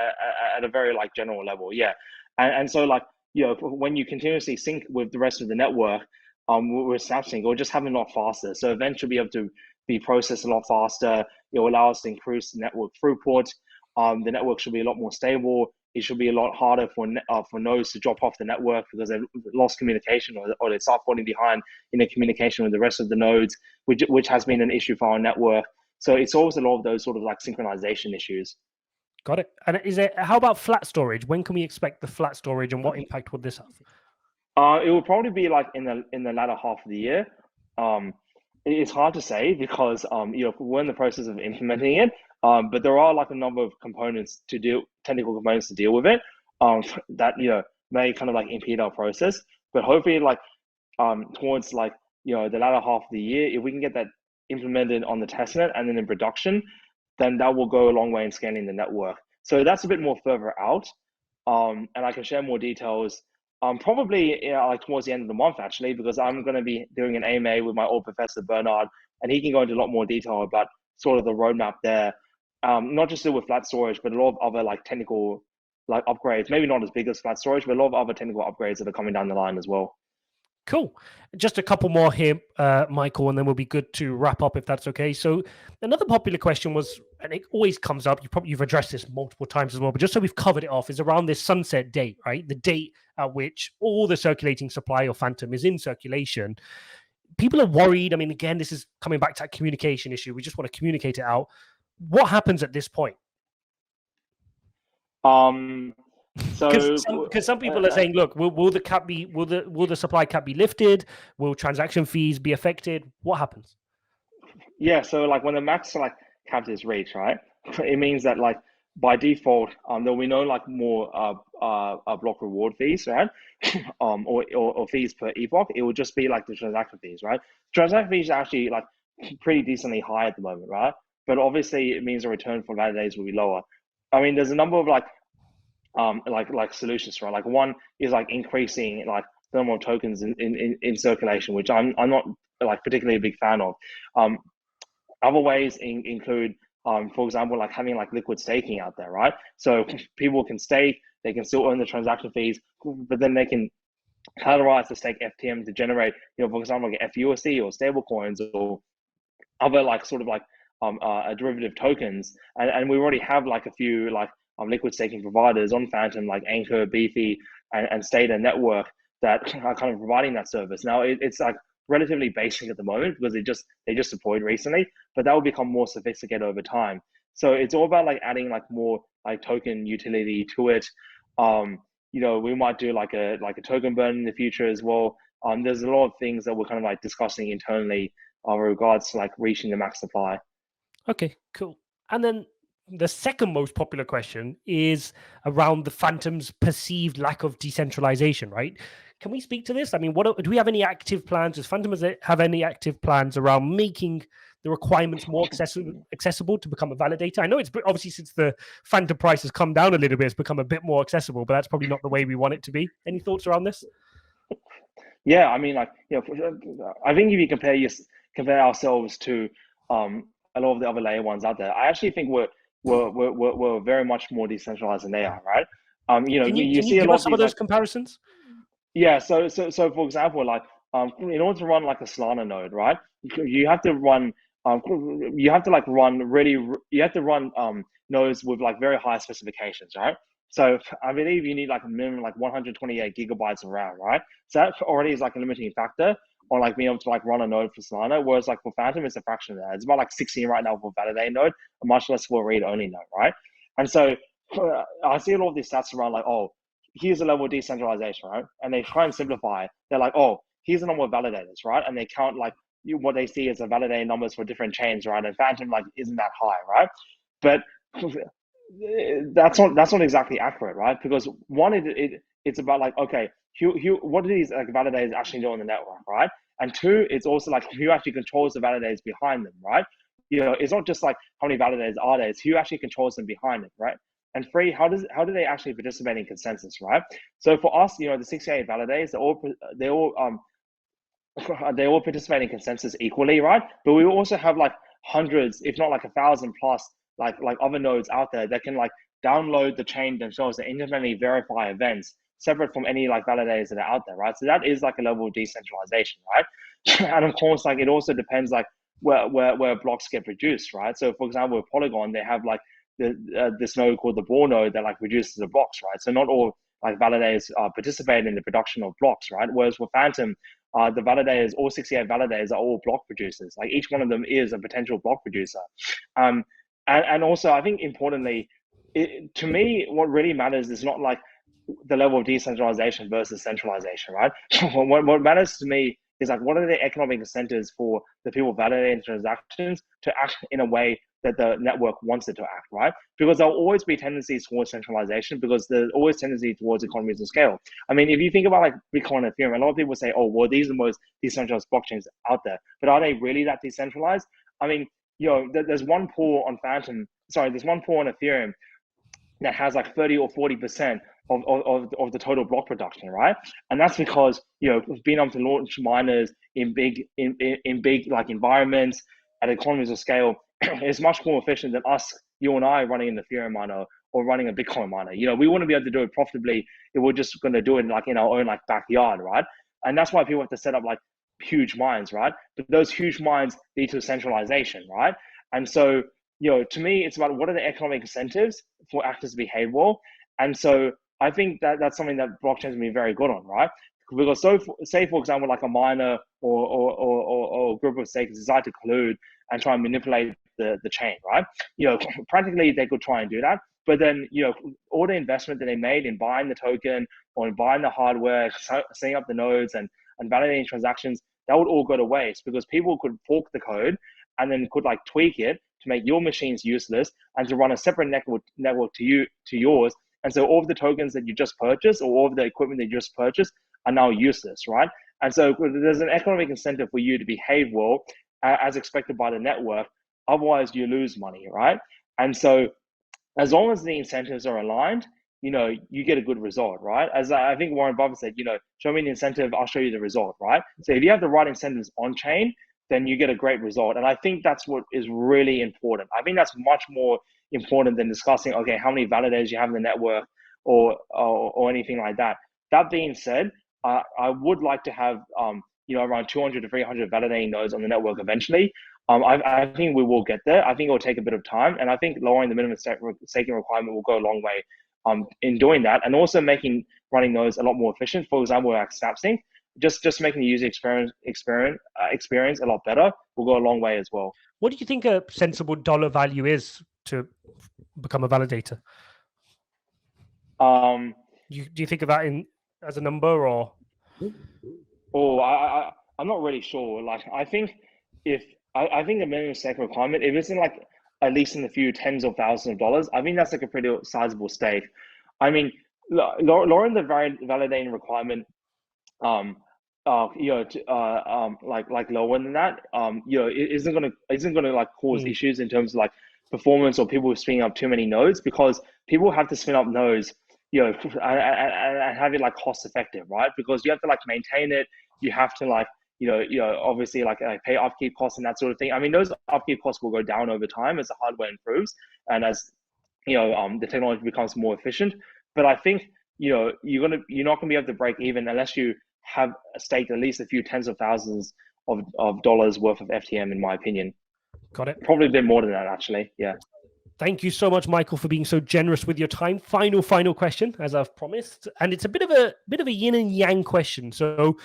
at a very like general level. Yeah, and so like when you continuously sync with the rest of the network, with SnapSync, it'll just happen a lot faster. So events should be able to be processed a lot faster. It will allow us to increase the network throughput. The network should be a lot more stable. It should be a lot harder for nodes to drop off the network because they've lost communication or they start falling behind in the communication with the rest of the nodes, which has been an issue for our network. So it solves a lot of those sort of like synchronization issues. Got it. And how about flat storage? When can we expect the flat storage, and what impact would this have? It will probably be like in the latter half of the year. It's hard to say because we're in the process of implementing it. But there are like a number of technical components to deal with it, that may kind of like impede our process. But hopefully, like towards like the latter half of the year, if we can get that implemented on the testnet and then in production, then that will go a long way in scaling the network. So that's a bit more further out, and I can share more details. Probably like towards the end of the month actually, because I'm going to be doing an AMA with my old professor Bernard, and he can go into a lot more detail about sort of the roadmap there. Not just with flat storage, but a lot of other like technical like upgrades, maybe not as big as flat storage, but a lot of other technical upgrades that are coming down the line as well. Cool. Just a couple more here, Michael, and then we'll be good to wrap up if that's okay. So another popular question was, and it always comes up, you've addressed this multiple times as well, but just so we've covered it off, is around this sunset date, right? The date at which all the circulating supply of Fantom is in circulation. People are worried. I mean, again, this is coming back to that communication issue. We just want to communicate it out. What happens at this point? Because some people are saying, look, will the supply cap be lifted? Will transaction fees be affected? What happens? Yeah, so like when the max like cap is reached, right? It means that like by default, there'll be no like more block reward fees, right? or fees per epoch. It will just be like the transaction fees, right? Transaction fees are actually like pretty decently high at the moment, right? But obviously it means the return for validators will be lower. I mean, there's a number of like solutions, right? Like one is like increasing like the number of tokens in circulation, which I'm not like particularly a big fan of. Other ways include, for example, like having like liquid staking out there, right? So people can stake, they can still earn the transaction fees, but then they can collateralize the stake FTM to generate, for example, like FUSD or stable coins or other like sort of like derivative tokens. And we already have like a few like liquid staking providers on Fantom, like Anchor, Beefy, and Stata Network that are kind of providing that service. Now it's like relatively basic at the moment because they just deployed recently, but that will become more sophisticated over time. So it's all about like adding like more like token utility to it. We might do like a token burn in the future as well. There's a lot of things that we're kind of like discussing internally with regards to like reaching the max supply. Okay, cool. And then the second most popular question is around the Fantom's perceived lack of decentralization, right? Can we speak to this? I mean, do we have any active plans? Does Fantom have any active plans around making the requirements more accessible to become a validator? I know it's obviously since the Fantom price has come down a little bit, it's become a bit more accessible, but that's probably not the way we want it to be. Any thoughts around this? Yeah, I mean, like, I think if you compare ourselves to a lot of the other layer ones out there, I actually think we're very much more decentralized than they are, right? Can you give us some of those comparisons? Yeah, so for example, like in order to run like a Solana node, right? You have to run nodes with like very high specifications, right? So I believe you need like a minimum like 128 gigabytes of RAM, right? So that already is like a limiting factor on like being able to like run a node for Solana. Whereas like for Fantom, it's a fraction of that. It's about like 16 right now for validate node, and much less for read-only node, right? And so I see a lot of these stats around like, oh, here's a level of decentralization, right? And they try and simplify. They're like, oh, here's the number of validators, right? And they count like what they see as the validator numbers for different chains, right? And Fantom like isn't that high, right? But that's not exactly accurate, right? Because one, it's about like, okay, what do these like validators actually do on the network, right? And two, it's also like who actually controls the validators behind them, right? It's not just like how many validators are there; it's who actually controls them behind it, right? And three, how do they actually participate in consensus, right? So for us, the 68 validators, they all participate in consensus equally, right? But we also have like hundreds, if not like 1,000 plus, like other nodes out there that can like download the chain themselves and independently verify events separate from any like validators that are out there, right? So that is like a level of decentralization, right? And of course, like it also depends like where blocks get produced, right? So for example, with Polygon, they have like this node called the ball node that like produces the blocks, right? So not all like validators participate in the production of blocks, right? Whereas with Fantom, the validators, all 68 validators are all block producers. Like each one of them is a potential block producer. And also, I think importantly, to me, what really matters is not like the level of decentralization versus centralization, right? What matters to me is like, what are the economic incentives for the people validating transactions to act in a way that the network wants it to act, right? Because there'll always be tendencies towards centralization because there's always tendency towards economies of scale. I mean, if you think about like Bitcoin and Ethereum, a lot of people say, oh, well, these are the most decentralized blockchains out there. But are they really that decentralized? I mean, there's one pool on Ethereum that has like 30 or 40% of the total block production, right? And that's because being able to launch miners in big like environments at economies of scale is much more efficient than you and I running an Ethereum miner or running a Bitcoin miner. We wouldn't be able to do it profitably if we're just going to do it like in our own like backyard, right? And that's why people have to set up like huge mines, right? But those huge mines lead to centralization, right? And so to me, it's about what are the economic incentives for actors to behave well. And so I think that's something that blockchains can be very good on, right? Because say for example, like a miner or a group of stakers decide to collude and try and manipulate the chain, right? Practically they could try and do that. But then, all the investment that they made in buying the token or in buying the hardware, setting up the nodes and validating transactions, that would all go to waste because people could fork the code and then could like tweak it to make your machines useless and to run a separate network to yours. And so all of the tokens that you just purchased or all of the equipment that you just purchased are now useless, right? And so there's an economic incentive for you to behave well as expected by the network. Otherwise, you lose money, right? And so, as long as the incentives are aligned, you get a good result, right? As I think Warren Buffett said, show me the incentive, I'll show you the result, right? So if you have the right incentives on chain, then you get a great result. And I think that's what is really important. I think that's much more important than discussing, okay, how many validators you have in the network or anything like that. That being said, I would like to have around 200 to 300 validating nodes on the network eventually. I think we will get there. I think it will take a bit of time, and I think lowering the minimum staking requirement will go a long way in doing that, and also making running nodes a lot more efficient. For example, like SnapSync, just making the user experience a lot better will go a long way as well. What do you think a sensible dollar value is to become a validator? Do you think of that as a number, or? I'm not really sure. Like, I think I think the minimum stake requirement, if it's in like at least in a few tens of thousands of dollars, I think that's like a pretty sizable stake. I mean, lowering the validating requirement, like lower than that, it isn't gonna like cause issues in terms of like performance or people spinning up too many nodes, because people have to spin up nodes, and have it like cost effective, right? Because you have to like maintain it, you have to like obviously like pay upkeep costs and that sort of thing. I mean, those upkeep costs will go down over time as the hardware improves and as the technology becomes more efficient. But I think you're not gonna be able to break even unless you have staked at least a few tens of thousands of dollars worth of FTM, in my opinion. Got it. Probably a bit more than that, actually. Yeah. Thank you so much, Michael, for being so generous with your time. Final question, as I've promised, and it's a bit of a yin and yang question. So,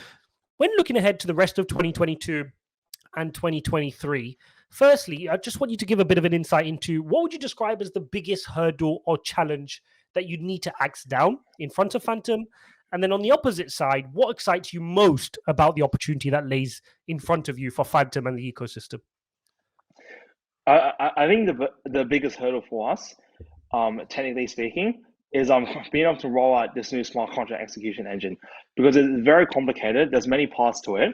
when looking ahead to the rest of 2022 and 2023, firstly, I just want you to give a bit of an insight into what would you describe as the biggest hurdle or challenge that you need to axe down in front of Fantom? And then on the opposite side, what excites you most about the opportunity that lays in front of you for Fantom and the ecosystem? I think the biggest hurdle for us, technically speaking, is being able to roll out this new smart contract execution engine, because it's very complicated. There's many parts to it,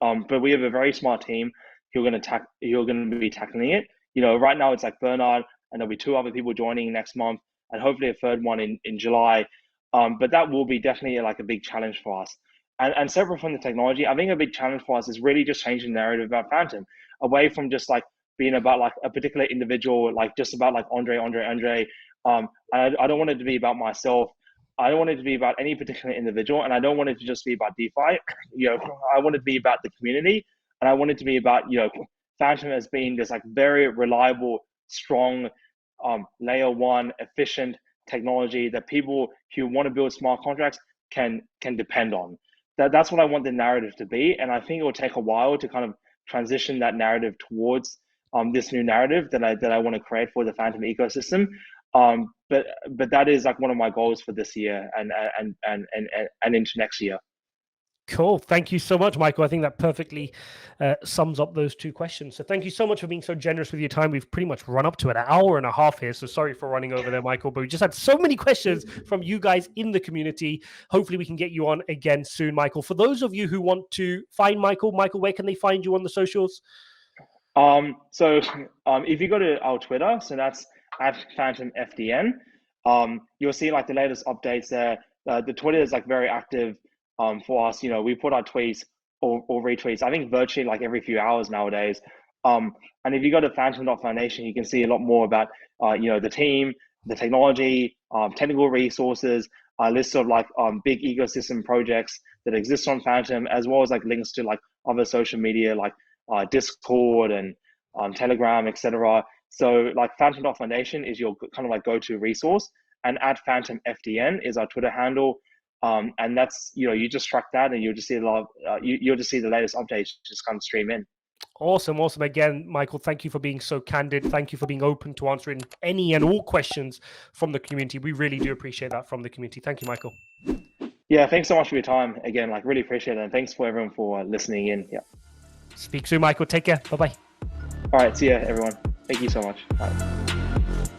but we have a very smart team who are going to be tackling it. Right now it's like Bernard, and there'll be 2 other people joining next month, and hopefully a 3rd one in July. But that will be definitely like a big challenge for us. And separate from the technology, I think a big challenge for us is really just changing the narrative about Fantom, away from just like being about like a particular individual, like just about like Andre. I don't want it to be about myself. I don't want it to be about any particular individual, and I don't want it to just be about DeFi. I want it to be about the community, and I want it to be about Fantom as being this like very reliable, strong, layer 1 efficient technology that people who want to build smart contracts can depend on. That's what I want the narrative to be, and I think it will take a while to kind of transition that narrative towards this new narrative that I want to create for the Fantom ecosystem. But that is like one of my goals for this year and into next year. Cool. Thank you so much, Michael. I think that perfectly sums up those 2 questions. So thank you so much for being so generous with your time. We've pretty much run up to an hour and a half here. So sorry for running over there, Michael, but we just had so many questions from you guys in the community. Hopefully we can get you on again soon, Michael. For those of you who want to find Michael, where can they find you on the socials? So if you go to our Twitter, so that's @FantomFTN, you'll see like the latest updates there. The Twitter is like very active for us. We put our tweets or retweets, I think virtually like every few hours nowadays. And if you go to Fantom.Foundation, you can see a lot more about the team, the technology, technical resources, a list of like big ecosystem projects that exist on Fantom, as well as like links to like other social media like Discord and Telegram, etc. So like Fantom.Foundation is your kind of like go-to resource, and @FantomFTN is our Twitter handle. And that's you just track that, and you'll just see a lot of, you'll just see the latest updates just come stream in. Awesome. Again, Michael, thank you for being so candid. Thank you for being open to answering any and all questions from the community. We really do appreciate that from the community. Thank you, Michael. Yeah, thanks so much for your time. Again, like really appreciate it, and thanks for everyone for listening in. Yeah. Speak soon, Michael. Take care. Bye-bye. All right. See ya, everyone. Thank you so much. Bye.